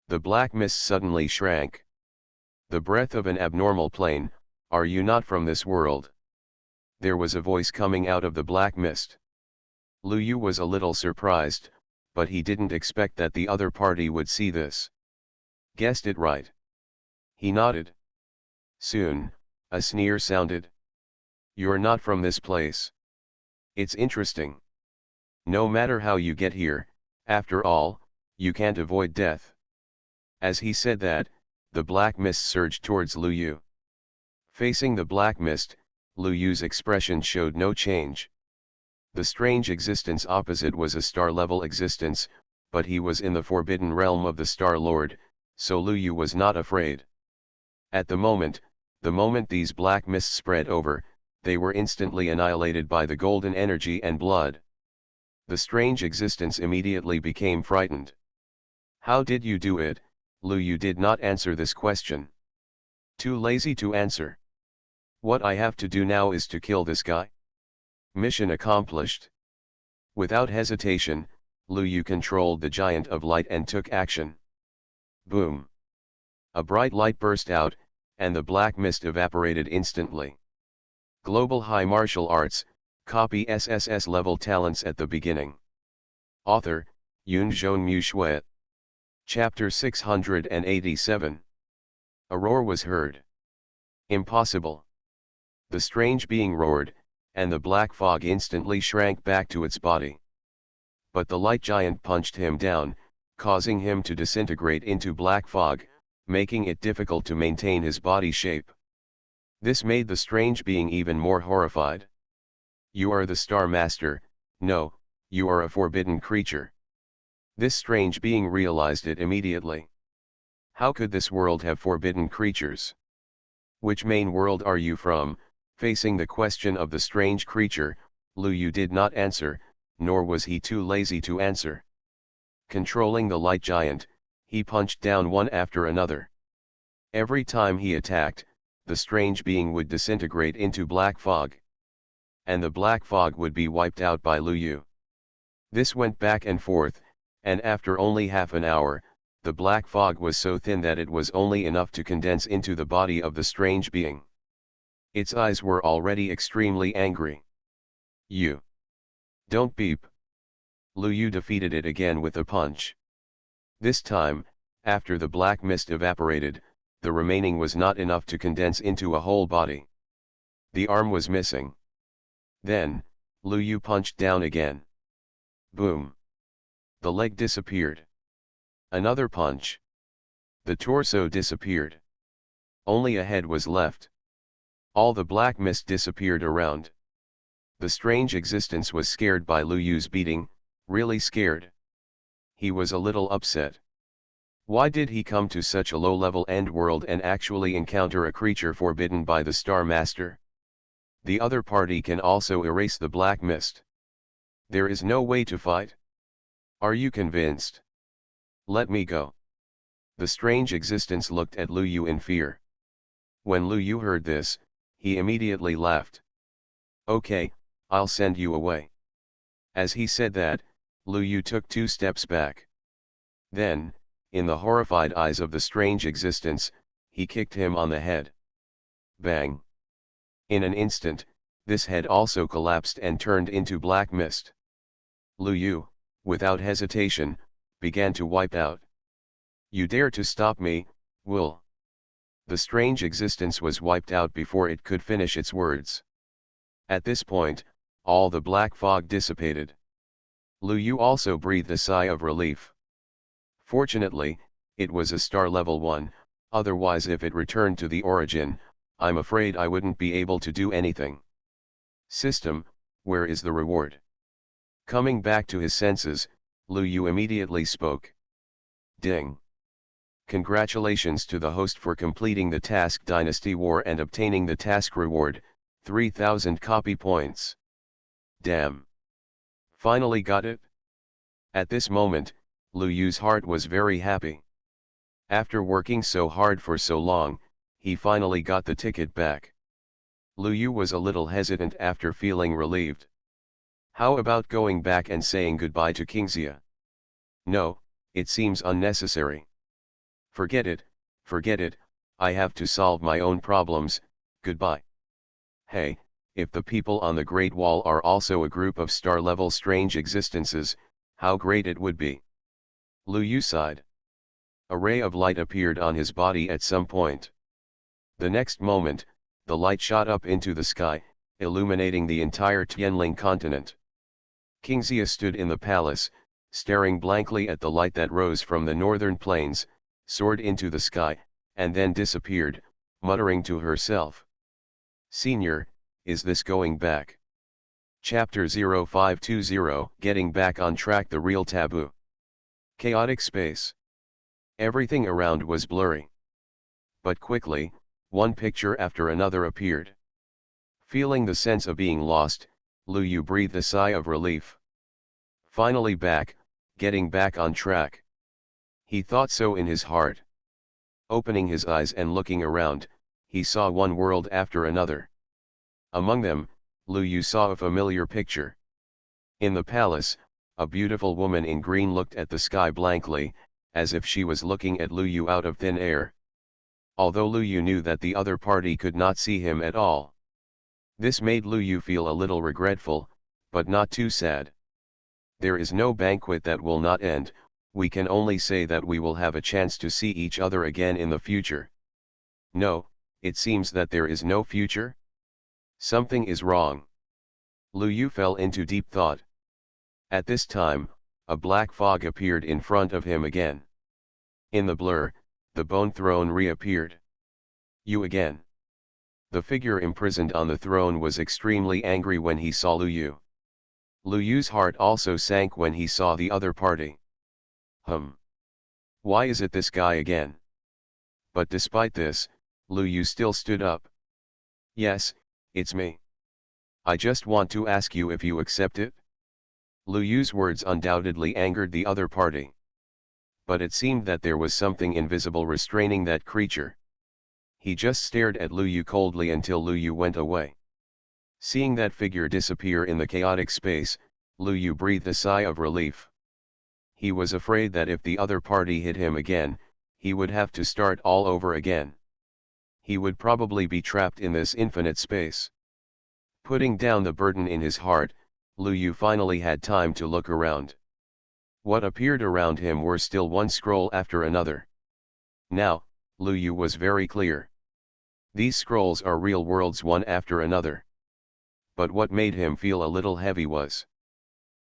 the black mist suddenly shrank. The breath of an abnormal plane, are you not from this world? There was a voice coming out of the black mist. Lu Yu was a little surprised, but he didn't expect that the other party would see this. Guessed it right. He nodded. Soon, a sneer sounded. You're not from this place. It's interesting. No matter how you get here, after all, you can't avoid death. As he said that, the black mist surged towards Lu Yu. Facing the black mist, Lu Yu's expression showed no change. The strange existence opposite was a star-level existence, but he was in the forbidden realm of the Star Lord, so Lu Yu was not afraid. At the moment these black mists spread over, they were instantly annihilated by the golden energy and blood. The strange existence immediately became frightened. How did you do it? Lu Yu did not answer this question. Too lazy to answer. What I have to do now is to kill this guy. Mission accomplished. Without hesitation, Lu Yu controlled the giant of light and took action. Boom. A bright light burst out, and the black mist evaporated instantly. Global High Martial Arts, copy SSS-level talents at the beginning. Author, Yunzhong Mu. Chapter 687. A roar was heard. Impossible. The strange being roared, and the black fog instantly shrank back to its body. But the light giant punched him down, causing him to disintegrate into black fog, making it difficult to maintain his body shape. This made the strange being even more horrified. You are the Star Master, no, you are a forbidden creature. This strange being realized it immediately. How could this world have forbidden creatures? Which main world are you from? Facing the question of the strange creature, Lu Yu did not answer, nor was he too lazy to answer. Controlling the light giant, he punched down one after another. Every time he attacked, the strange being would disintegrate into black fog. And the black fog would be wiped out by Lu Yu. This went back and forth, and after only half an hour, the black fog was so thin that it was only enough to condense into the body of the strange being. Its eyes were already extremely angry. You! Don't beep! Lu Yu defeated it again with a punch. This time, after the black mist evaporated, the remaining was not enough to condense into a whole body. The arm was missing. Then, Lu Yu punched down again. Boom! The leg disappeared. Another punch. The torso disappeared. Only a head was left. All the black mist disappeared around. The strange existence was scared by Lu Yu's beating, really scared. He was a little upset. Why did he come to such a low-level end world and actually encounter a creature forbidden by the Star Master? The other party can also erase the black mist. There is no way to fight. Are you convinced? Let me go. The strange existence looked at Lu Yu in fear. When Lu Yu heard this, he immediately laughed. Okay, I'll send you away. As he said that, Lu Yu took 2 steps back. Then, in the horrified eyes of the strange existence, he kicked him on the head. Bang! In an instant, this head also collapsed and turned into black mist. Lu Yu, without hesitation, began to wipe out. You dare to stop me, will? The strange existence was wiped out before it could finish its words. At this point, all the black fog dissipated. Lu Yu also breathed a sigh of relief. Fortunately, it was a star level 1, otherwise if it returned to the origin, I'm afraid I wouldn't be able to do anything. System, where is the reward? Coming back to his senses, Lu Yu immediately spoke. Ding! Congratulations to the host for completing the task Dynasty War and obtaining the task reward, 3000 copy points. Damn! Finally got it? At this moment, Lu Yu's heart was very happy. After working so hard for so long, he finally got the ticket back. Lu Yu was a little hesitant after feeling relieved. How about going back and saying goodbye to Kingxia? No, it seems unnecessary. Forget it, I have to solve my own problems, goodbye. Hey, if the people on the Great Wall are also a group of star-level strange existences, how great it would be. Lu Yu sighed. A ray of light appeared on his body at some point. The next moment, the light shot up into the sky, illuminating the entire Tianling continent. Kingxia stood in the palace, staring blankly at the light that rose from the northern plains, soared into the sky, and then disappeared, muttering to herself. Senior, is this going back? Chapter 0520, Getting Back on Track, the Real Taboo. Chaotic space. Everything around was blurry. But quickly, one picture after another appeared. Feeling the sense of being lost, Lu Yu breathed a sigh of relief. Finally back, getting back on track. He thought so in his heart. Opening his eyes and looking around, he saw one world after another. Among them, Lu Yu saw a familiar picture. In the palace, a beautiful woman in green looked at the sky blankly, as if she was looking at Lu Yu out of thin air. Although Lu Yu knew that the other party could not see him at all. This made Lu Yu feel a little regretful, but not too sad. There is no banquet that will not end, we can only say that we will have a chance to see each other again in the future. No, it seems that there is no future? Something is wrong. Lu Yu fell into deep thought. At this time, a black fog appeared in front of him again. In the blur, the bone throne reappeared. You again. The figure imprisoned on the throne was extremely angry when he saw Lu Yu. Lu Yu's heart also sank when he saw the other party. Why is it this guy again? But despite this, Lu Yu still stood up. Yes, it's me. I just want to ask you if you accept it? Lu Yu's words undoubtedly angered the other party. But it seemed that there was something invisible restraining that creature. He just stared at Lu Yu coldly until Lu Yu went away. Seeing that figure disappear in the chaotic space, Lu Yu breathed a sigh of relief. He was afraid that if the other party hit him again, he would have to start all over again. He would probably be trapped in this infinite space. Putting down the burden in his heart, Lu Yu finally had time to look around. What appeared around him were still one scroll after another. Now, Lu Yu was very clear. These scrolls are real worlds one after another. But what made him feel a little heavy was,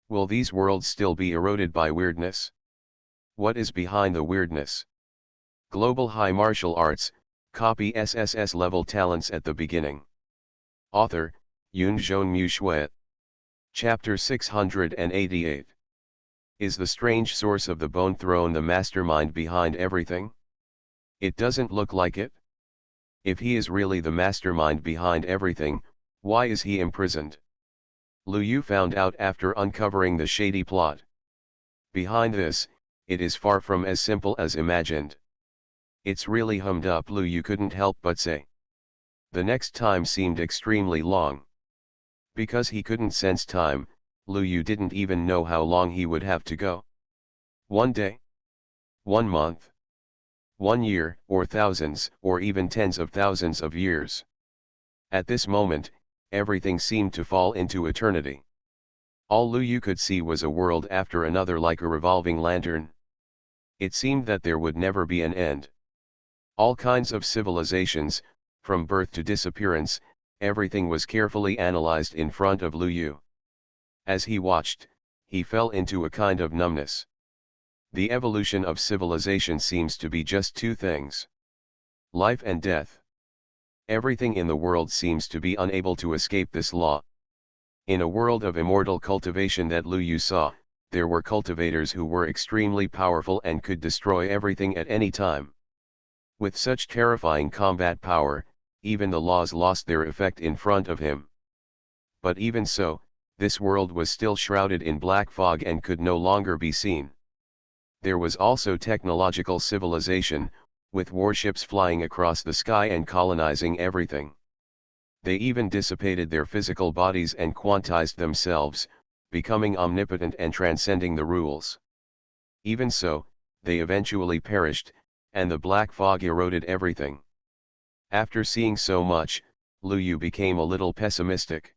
will these worlds still be eroded by weirdness? What is behind the weirdness? Global High Martial Arts, copy SSS-level talents at the beginning. Author, Yunzhong Mu. Chapter 688. Is the strange source of the bone throne the mastermind behind everything? It doesn't look like it. If he is really the mastermind behind everything, why is he imprisoned? Lu Yu found out after uncovering the shady plot. Behind this, it is far from as simple as imagined. It's really hummed up, Lu Yu couldn't help but say. The next time seemed extremely long. Because he couldn't sense time, Lu Yu didn't even know how long he would have to go. 1 day? 1 month? 1 year, or thousands, or even tens of thousands of years. At this moment, everything seemed to fall into eternity. All Lu Yu could see was a world after another like a revolving lantern. It seemed that there would never be an end. All kinds of civilizations, from birth to disappearance, everything was carefully analyzed in front of Lu Yu. As he watched, he fell into a kind of numbness. The evolution of civilization seems to be just two things: life and death. Everything in the world seems to be unable to escape this law. In a world of immortal cultivation that Lu Yu saw, there were cultivators who were extremely powerful and could destroy everything at any time. With such terrifying combat power, even the laws lost their effect in front of him. But even so, this world was still shrouded in black fog and could no longer be seen. There was also technological civilization, with warships flying across the sky and colonizing everything. They even dissipated their physical bodies and quantized themselves, becoming omnipotent and transcending the rules. Even so, they eventually perished, and the black fog eroded everything. After seeing so much, Lu Yu became a little pessimistic.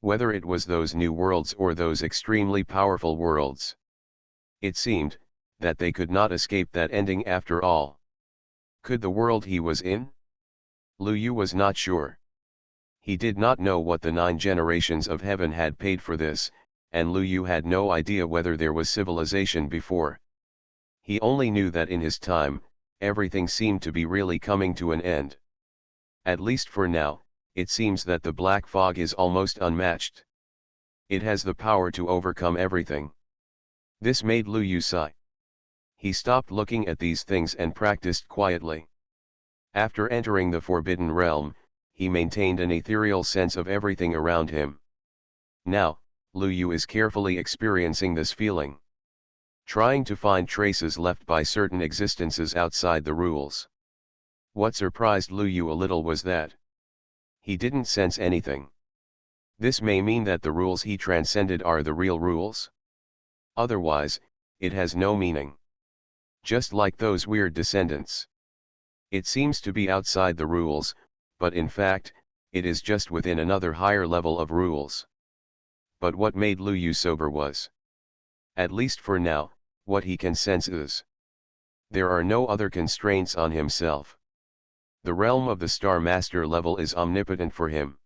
Whether it was those new worlds or those extremely powerful worlds, it seemed that they could not escape that ending after all. Could the world he was in? Lu Yu was not sure. He did not know what the 9 generations of heaven had paid for this, and Lu Yu had no idea whether there was civilization before. He only knew that in his time, everything seemed to be really coming to an end. At least for now, it seems that the black fog is almost unmatched. It has the power to overcome everything. This made Lu Yu sigh. He stopped looking at these things and practiced quietly. After entering the forbidden realm, he maintained an ethereal sense of everything around him. Now, Lu Yu is carefully experiencing this feeling, trying to find traces left by certain existences outside the rules. What surprised Lu Yu a little was that he didn't sense anything. This may mean that the rules he transcended are the real rules. Otherwise, it has no meaning. Just like those weird descendants. It seems to be outside the rules, but in fact, it is just within another higher level of rules. But what made Lu Yu sober was, at least for now, what he can sense is, there are no other constraints on himself. The realm of the Star Master level is omnipotent for him.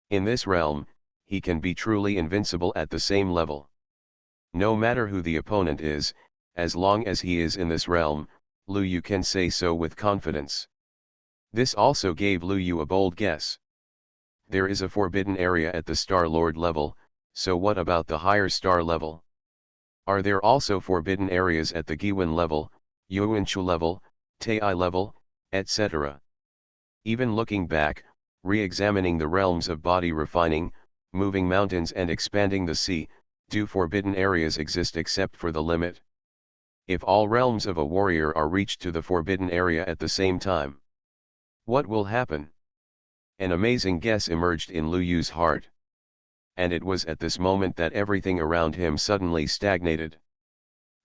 In this realm, he can be truly invincible at the same level. No matter who the opponent is, as long as he is in this realm, Lu Yu can say so with confidence. This also gave Lu Yu a bold guess. There is a forbidden area at the Star Lord level, so what about the higher star level? Are there also forbidden areas at the Giwen level, Yuanchu level, Tai level, etc.? Even looking back, re-examining the realms of body refining, moving mountains and expanding the sea, do forbidden areas exist except for the limit? If all realms of a warrior are reached to the forbidden area at the same time, what will happen? An amazing guess emerged in Lu Yu's heart. And it was at this moment that everything around him suddenly stagnated.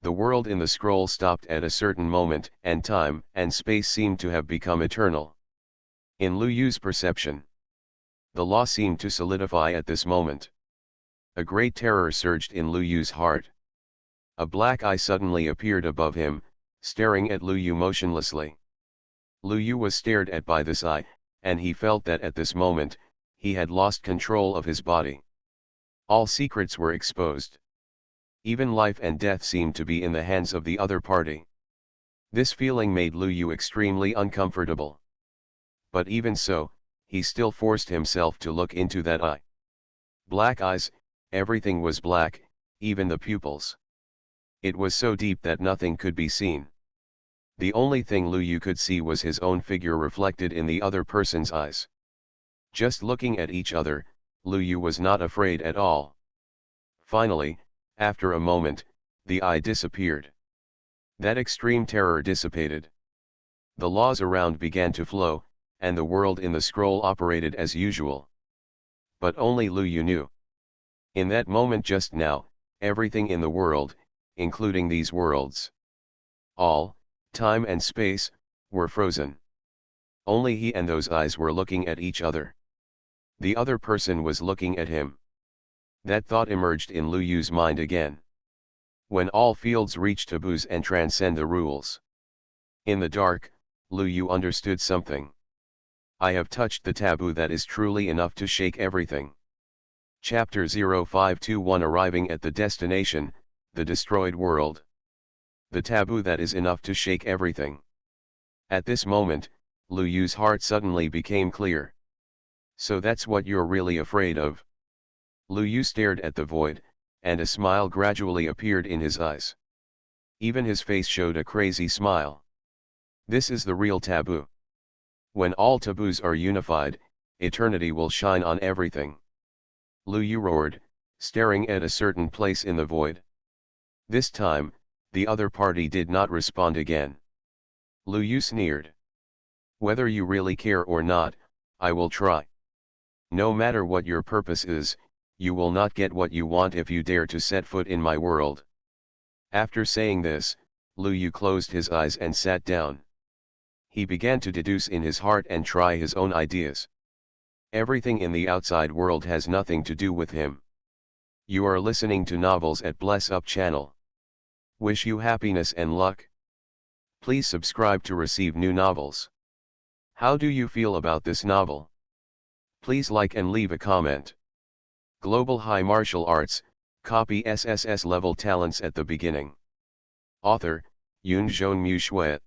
The world in the scroll stopped at a certain moment, and time and space seemed to have become eternal. In Lu Yu's perception, the law seemed to solidify at this moment. A great terror surged in Lu Yu's heart. A black eye suddenly appeared above him, staring at Lu Yu motionlessly. Lu Yu was stared at by this eye, and he felt that at this moment, he had lost control of his body. All secrets were exposed. Even life and death seemed to be in the hands of the other party. This feeling made Lu Yu extremely uncomfortable. But even so, he still forced himself to look into that eye. Black eyes, everything was black, even the pupils. It was so deep that nothing could be seen. The only thing Lu Yu could see was his own figure reflected in the other person's eyes. Just looking at each other, Lu Yu was not afraid at all. Finally, after a moment, the eye disappeared. That extreme terror dissipated. The laws around began to flow, and the world in the scroll operated as usual. But only Lu Yu knew. In that moment just now, everything in the world, including these worlds, all, time and space, were frozen. Only he and those eyes were looking at each other. The other person was looking at him. That thought emerged in Lu Yu's mind again. When all fields reach taboos and transcend the rules. In the dark, Lu Yu understood something. I have touched the taboo that is truly enough to shake everything. Chapter 0521 Arriving at the destination, the destroyed world. The taboo that is enough to shake everything. At this moment, Lu Yu's heart suddenly became clear. So that's what you're really afraid of? Lu Yu stared at the void, and a smile gradually appeared in his eyes. Even his face showed a crazy smile. This is the real taboo. When all taboos are unified, eternity will shine on everything. Lu Yu roared, staring at a certain place in the void. This time, the other party did not respond again. Lu Yu sneered. Whether you really care or not, I will try. No matter what your purpose is, you will not get what you want if you dare to set foot in my world. After saying this, Lu Yu closed his eyes and sat down. He began to deduce in his heart and try his own ideas. Everything in the outside world has nothing to do with him. You are listening to Novels at Bless Up channel. Wish you happiness and luck. Please subscribe to receive new novels. How do you feel about this novel? Please like and leave a comment. Global High Martial Arts, copy SSS-level talents at the beginning. Author, Yunzhong Mu.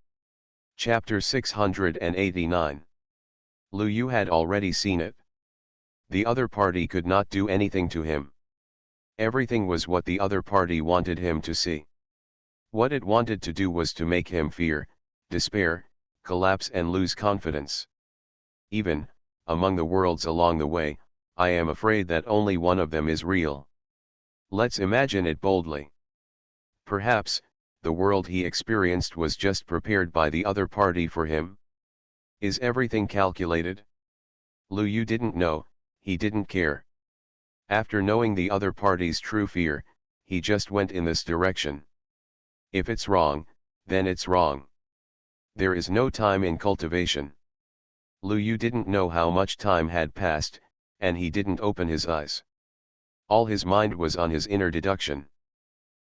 Chapter 689. Lu Yu had already seen it. The other party could not do anything to him. Everything was what the other party wanted him to see. What it wanted to do was to make him fear, despair, collapse and lose confidence. Even, among the worlds along the way, I am afraid that only one of them is real. Let's imagine it boldly. Perhaps, the world he experienced was just prepared by the other party for him. Is everything calculated? Lu Yu didn't know, he didn't care. After knowing the other party's true fear, he just went in this direction. If it's wrong, then it's wrong. There is no time in cultivation. Lu Yu didn't know how much time had passed, and he didn't open his eyes. All his mind was on his inner deduction.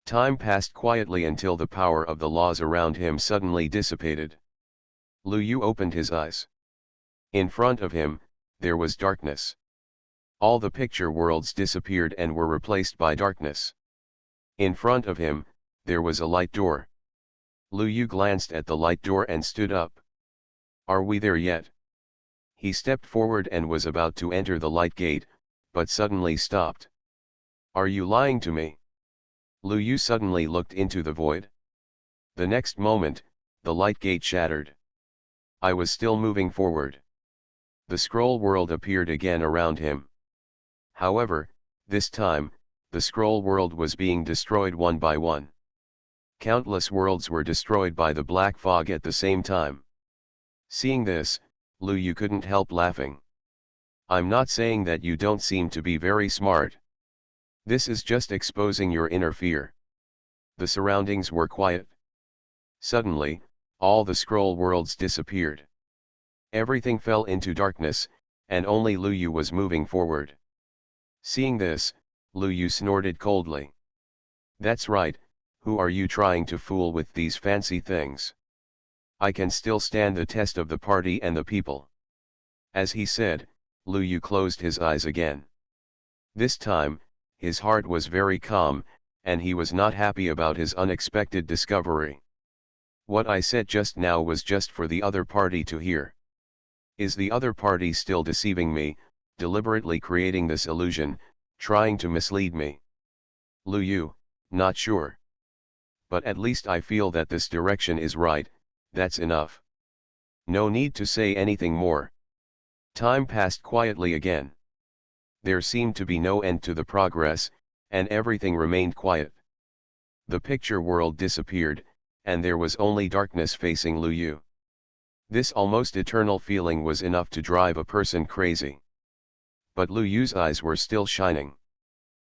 Time passed quietly until the power of the laws around him suddenly dissipated. Lu Yu opened his eyes. In front of him, there was darkness. All the picture worlds disappeared and were replaced by darkness. In front of him, there was a light door. Lu Yu glanced at the light door and stood up. Are we there yet? He stepped forward and was about to enter the light gate, but suddenly stopped. Are you lying to me? Lu Yu suddenly looked into the void. The next moment, the light gate shattered. I was still moving forward. The scroll world appeared again around him. However, this time, the scroll world was being destroyed one by one. Countless worlds were destroyed by the black fog at the same time. Seeing this, Lu Yu couldn't help laughing. I'm not saying that you don't seem to be very smart. This is just exposing your inner fear. The surroundings were quiet. Suddenly, all the scroll worlds disappeared. Everything fell into darkness, and only Lu Yu was moving forward. Seeing this, Lu Yu snorted coldly. That's right, who are you trying to fool with these fancy things? I can still stand the test of the party and the people. As he said, Lu Yu closed his eyes again. This time, his heart was very calm, and he was not happy about his unexpected discovery. What I said just now was just for the other party to hear. Is the other party still deceiving me, deliberately creating this illusion, trying to mislead me? Lu Yu, not sure. But at least I feel that this direction is right, that's enough. No need to say anything more. Time passed quietly again. There seemed to be no end to the progress, and everything remained quiet. The picture world disappeared, and there was only darkness facing Lu Yu. This almost eternal feeling was enough to drive a person crazy. But Lu Yu's eyes were still shining.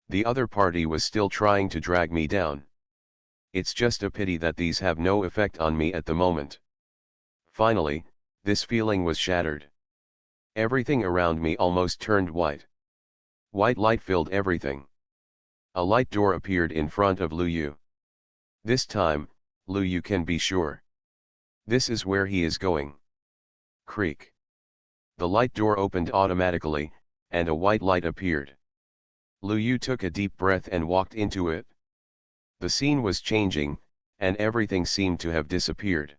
The other party was still trying to drag me down. It's just a pity that these have no effect on me at the moment. Finally, this feeling was shattered. Everything around me almost turned white. White light filled everything. A light door appeared in front of Lu Yu. This time, Lu Yu can be sure. This is where he is going. Creak. The light door opened automatically, and a white light appeared. Lu Yu took a deep breath and walked into it. The scene was changing, and everything seemed to have disappeared.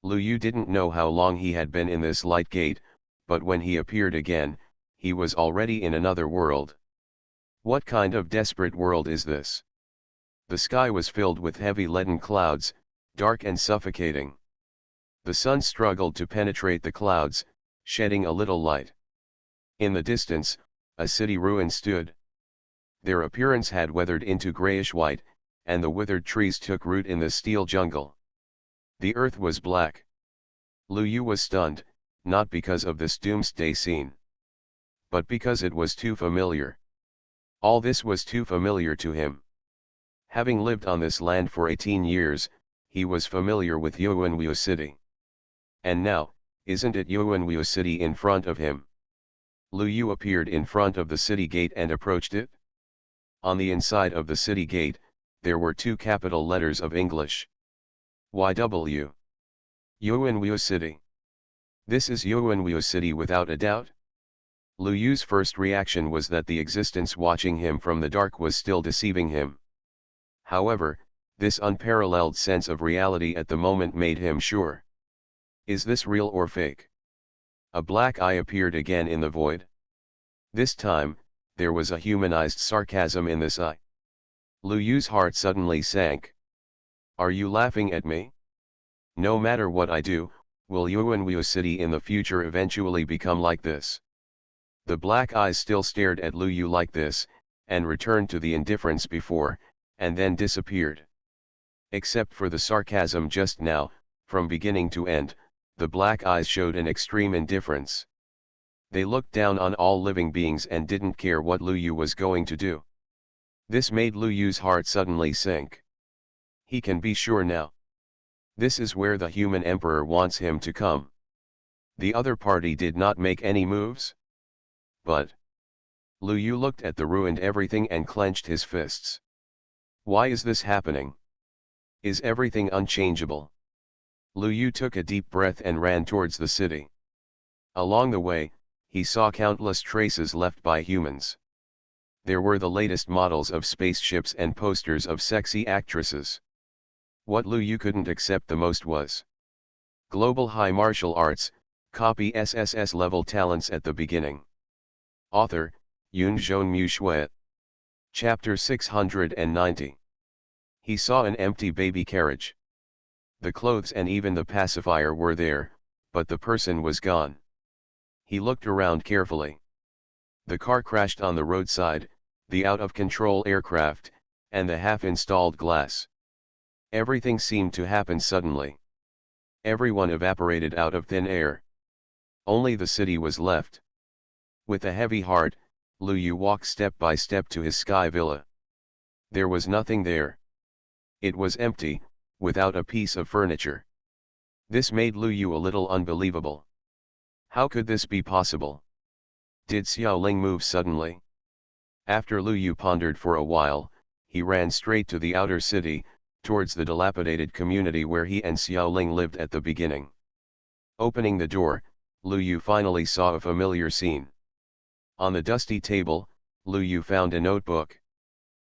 Lu Yu didn't know how long he had been in this light gate, but when he appeared again, he was already in another world. What kind of desperate world is this? The sky was filled with heavy leaden clouds, dark and suffocating. The sun struggled to penetrate the clouds, shedding a little light. In the distance, a city ruin stood. Their appearance had weathered into grayish-white, and the withered trees took root in the steel jungle. The earth was black. Lu Yu was stunned, not because of this doomsday scene, but because it was too familiar. All this was too familiar to him. Having lived on this land for 18 years, he was familiar with Yuanwu City. And now, isn't it Yuanwu City in front of him? Lu Yu appeared in front of the city gate and approached it. On the inside of the city gate, there were two capital letters of English. YW. Yuanwu City. This is Yuanwu City without a doubt. Lu Yu's first reaction was that the existence watching him from the dark was still deceiving him. However, this unparalleled sense of reality at the moment made him sure. Is this real or fake? A black eye appeared again in the void. This time, there was a humanized sarcasm in this eye. Lu Yu's heart suddenly sank. Are you laughing at me? No matter what I do, will Yuanwu City in the future eventually become like this? The black eyes still stared at Lu Yu like this, and returned to the indifference before, and then disappeared. Except for the sarcasm just now, from beginning to end, the black eyes showed an extreme indifference. They looked down on all living beings and didn't care what Lu Yu was going to do. This made Lu Yu's heart suddenly sink. He can be sure now. This is where the human emperor wants him to come. The other party did not make any moves. But Lu Yu looked at the ruined everything and clenched his fists. Why is this happening? Is everything unchangeable? Lu Yu took a deep breath and ran towards the city. Along the way, he saw countless traces left by humans. There were the latest models of spaceships and posters of sexy actresses. What Lu Yu couldn't accept the most was global high martial arts, copy SSS-level talents at the beginning. Author, Yunzhong Mushui. Chapter 690. He saw an empty baby carriage. The clothes and even the pacifier were there, but the person was gone. He looked around carefully. The car crashed on the roadside, the out-of-control aircraft, and the half-installed glass. Everything seemed to happen suddenly. Everyone evaporated out of thin air. Only the city was left. With a heavy heart, Lu Yu walked step by step to his sky villa. There was nothing there. It was empty, without a piece of furniture. This made Lu Yu a little unbelievable. How could this be possible? Did Xiaoling move suddenly? After Lu Yu pondered for a while, he ran straight to the outer city, towards the dilapidated community where he and Xiaoling lived at the beginning. Opening the door, Lu Yu finally saw a familiar scene. On the dusty table, Lu Yu found a notebook.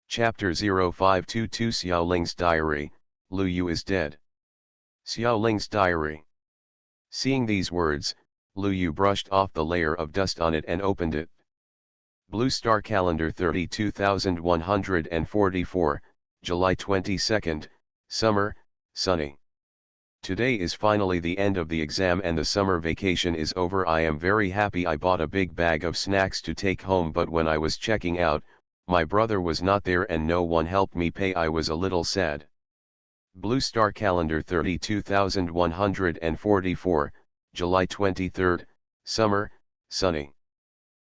Chapter 0522 Xiaoling's Diary, Lu Yu is dead. Xiaoling's Diary. Seeing these words, Lu Yu brushed off the layer of dust on it and opened it. Blue Star Calendar 32144, July 22nd, Summer, Sunny. Today is finally the end of the exam and the summer vacation is over. I am very happy. I bought a big bag of snacks to take home, but when I was checking out, my brother was not there and no one helped me pay. I was a little sad. Blue Star Calendar 32144, July 23rd, Summer, Sunny.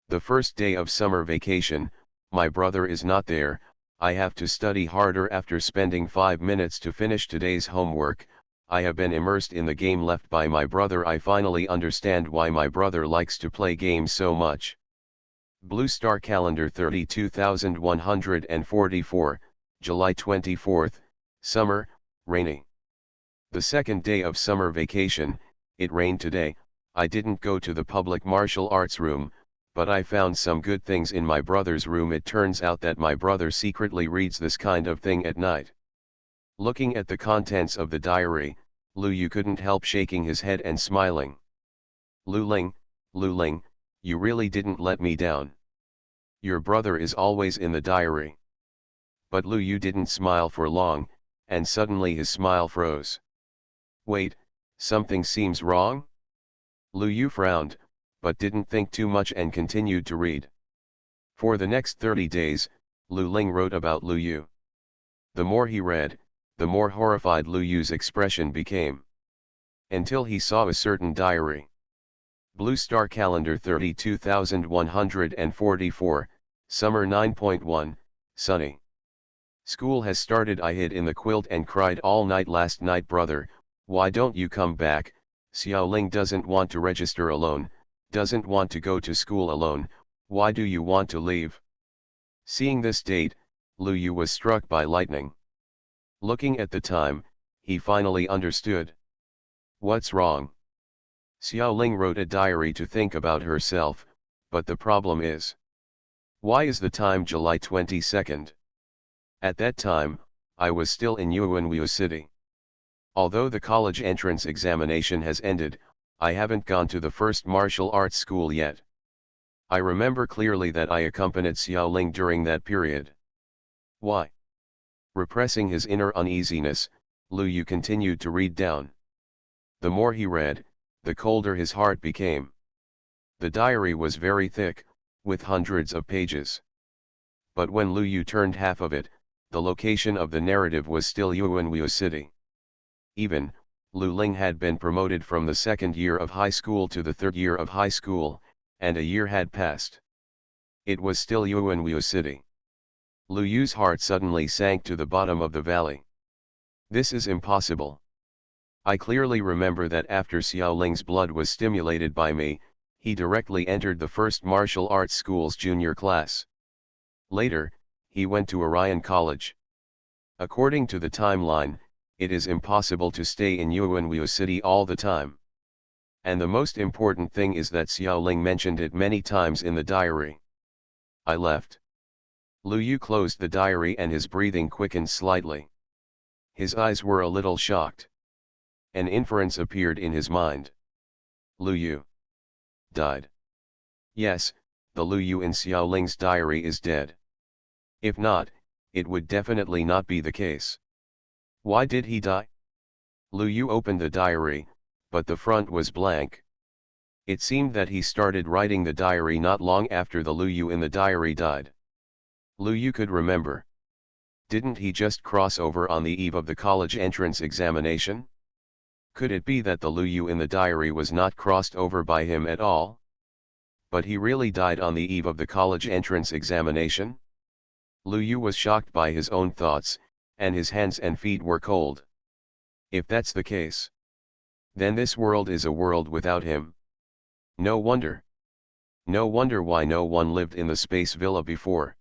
The first day of summer vacation, my brother is not there. I have to study harder. After spending 5 minutes to finish today's homework, I have been immersed in the game left by my brother. I finally understand why my brother likes to play games so much. Blue Star Calendar 32144, July 24th, Summer, Rainy. The second day of summer vacation, it rained today. I didn't go to the public martial arts room, but I found some good things in my brother's room. It turns out that my brother secretly reads this kind of thing at night. Looking at the contents of the diary, Lu Yu couldn't help shaking his head and smiling. Lu Ling, you really didn't let me down. Your brother is always in the diary. But Lu Yu didn't smile for long, and suddenly his smile froze. Wait, something seems wrong? Lu Yu frowned, but didn't think too much and continued to read. For the next 30 days, Lu Ling wrote about Lu Yu. The more he read, the more horrified Lu Yu's expression became. Until he saw a certain diary. Blue Star Calendar 32144, Summer 9.1, Sunny. School has started. I hid in the quilt and cried all night last night. Brother, why don't you come back? Xiaoling doesn't want to register alone, doesn't want to go to school alone. Why do you want to leave? Seeing this date, Lu Yu was struck by lightning. Looking at the time, he finally understood. What's wrong? Xiaoling wrote a diary to think about herself, but the problem is, why is the time July 22nd? At that time, I was still in Yuanwu City. Although the college entrance examination has ended, I haven't gone to the first martial arts school yet. I remember clearly that I accompanied Xiaoling during that period. Why? Repressing his inner uneasiness, Lu Yu continued to read down. The more he read, the colder his heart became. The diary was very thick, with hundreds of pages. But when Lu Yu turned half of it, the location of the narrative was still Yuanwu City. Even, Lu Ling had been promoted from the second year of high school to the third year of high school, and a year had passed. It was still Yuanwu City. Lu Yu's heart suddenly sank to the bottom of the valley. This is impossible. I clearly remember that after Xiaoling's blood was stimulated by me, he directly entered the first martial arts school's junior class. Later, he went to Orion College. According to the timeline, it is impossible to stay in Yuanwu City all the time. And the most important thing is that Xiaoling mentioned it many times in the diary. I left. Lu Yu closed the diary and his breathing quickened slightly. His eyes were a little shocked. An inference appeared in his mind. Lu Yu died. Yes, the Lu Yu in Xiaoling's diary is dead. If not, it would definitely not be the case. Why did he die? Lu Yu opened the diary, but the front was blank. It seemed that he started writing the diary not long after the Lu Yu in the diary died. Lu Yu could remember. Didn't he just cross over on the eve of the college entrance examination? Could it be that the Lu Yu in the diary was not crossed over by him at all? But he really died on the eve of the college entrance examination? Lu Yu was shocked by his own thoughts, and his hands and feet were cold. If that's the case, then this world is a world without him. No wonder. No wonder why no one lived in the space villa before.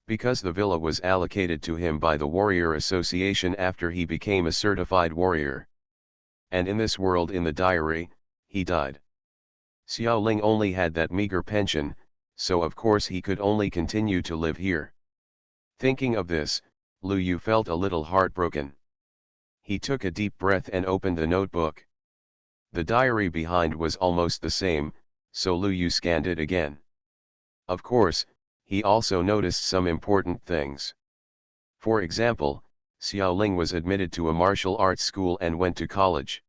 Because the villa was allocated to him by the Warrior Association after he became a certified warrior. And in this world in the diary, he died. Xiaoling only had that meager pension, so of course he could only continue to live here. Thinking of this, Lu Yu felt a little heartbroken. He took a deep breath and opened the notebook. The diary behind was almost the same, so Lu Yu scanned it again. Of course, he also noticed some important things. For example, Xiaoling was admitted to a martial arts school and went to college.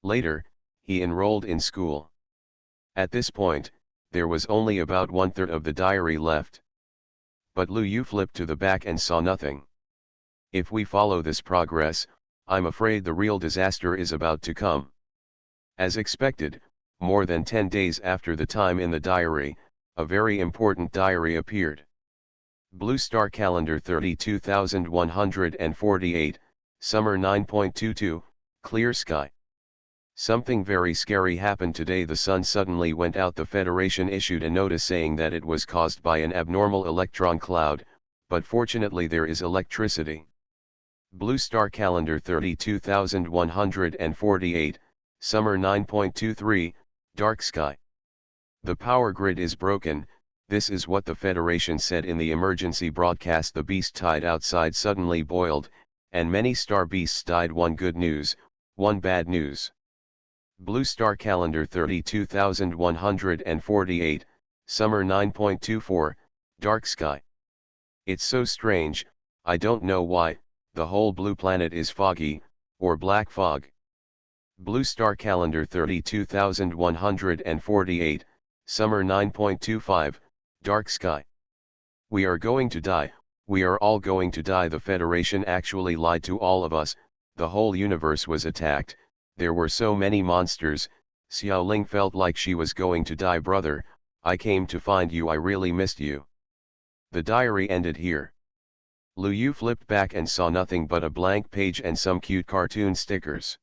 Later, he enrolled in school. At this point, there was only about 1/3 of the diary left. But Lu Yu flipped to the back and saw nothing. If we follow this progress, I'm afraid the real disaster is about to come. As expected, more than 10 days after the time in the diary, a very important diary appeared. Blue Star Calendar 32148, Summer 9.22, Clear Sky. Something very scary happened today. The sun suddenly went out. The Federation issued a notice saying that it was caused by an abnormal electron cloud, but fortunately there is electricity. Blue Star Calendar 32148, Summer 9.23, Dark Sky. The power grid is broken. This is what the Federation said in the emergency broadcast. The beast tide outside suddenly boiled, and many star beasts died. One good news, one bad news. Blue Star Calendar 32148, Summer 9.24, Dark Sky. It's so strange, I don't know why, the whole blue planet is foggy, or black fog. Blue Star Calendar 32148, Summer 9.25, Dark Sky. We are going to die, we are all going to die. The Federation actually lied to all of us. The whole universe was attacked. There were so many monsters. Xiaoling felt like she was going to die. Brother, I came to find you. I really missed you. The diary ended here. Lu Yu flipped back and saw nothing but a blank page and some cute cartoon stickers.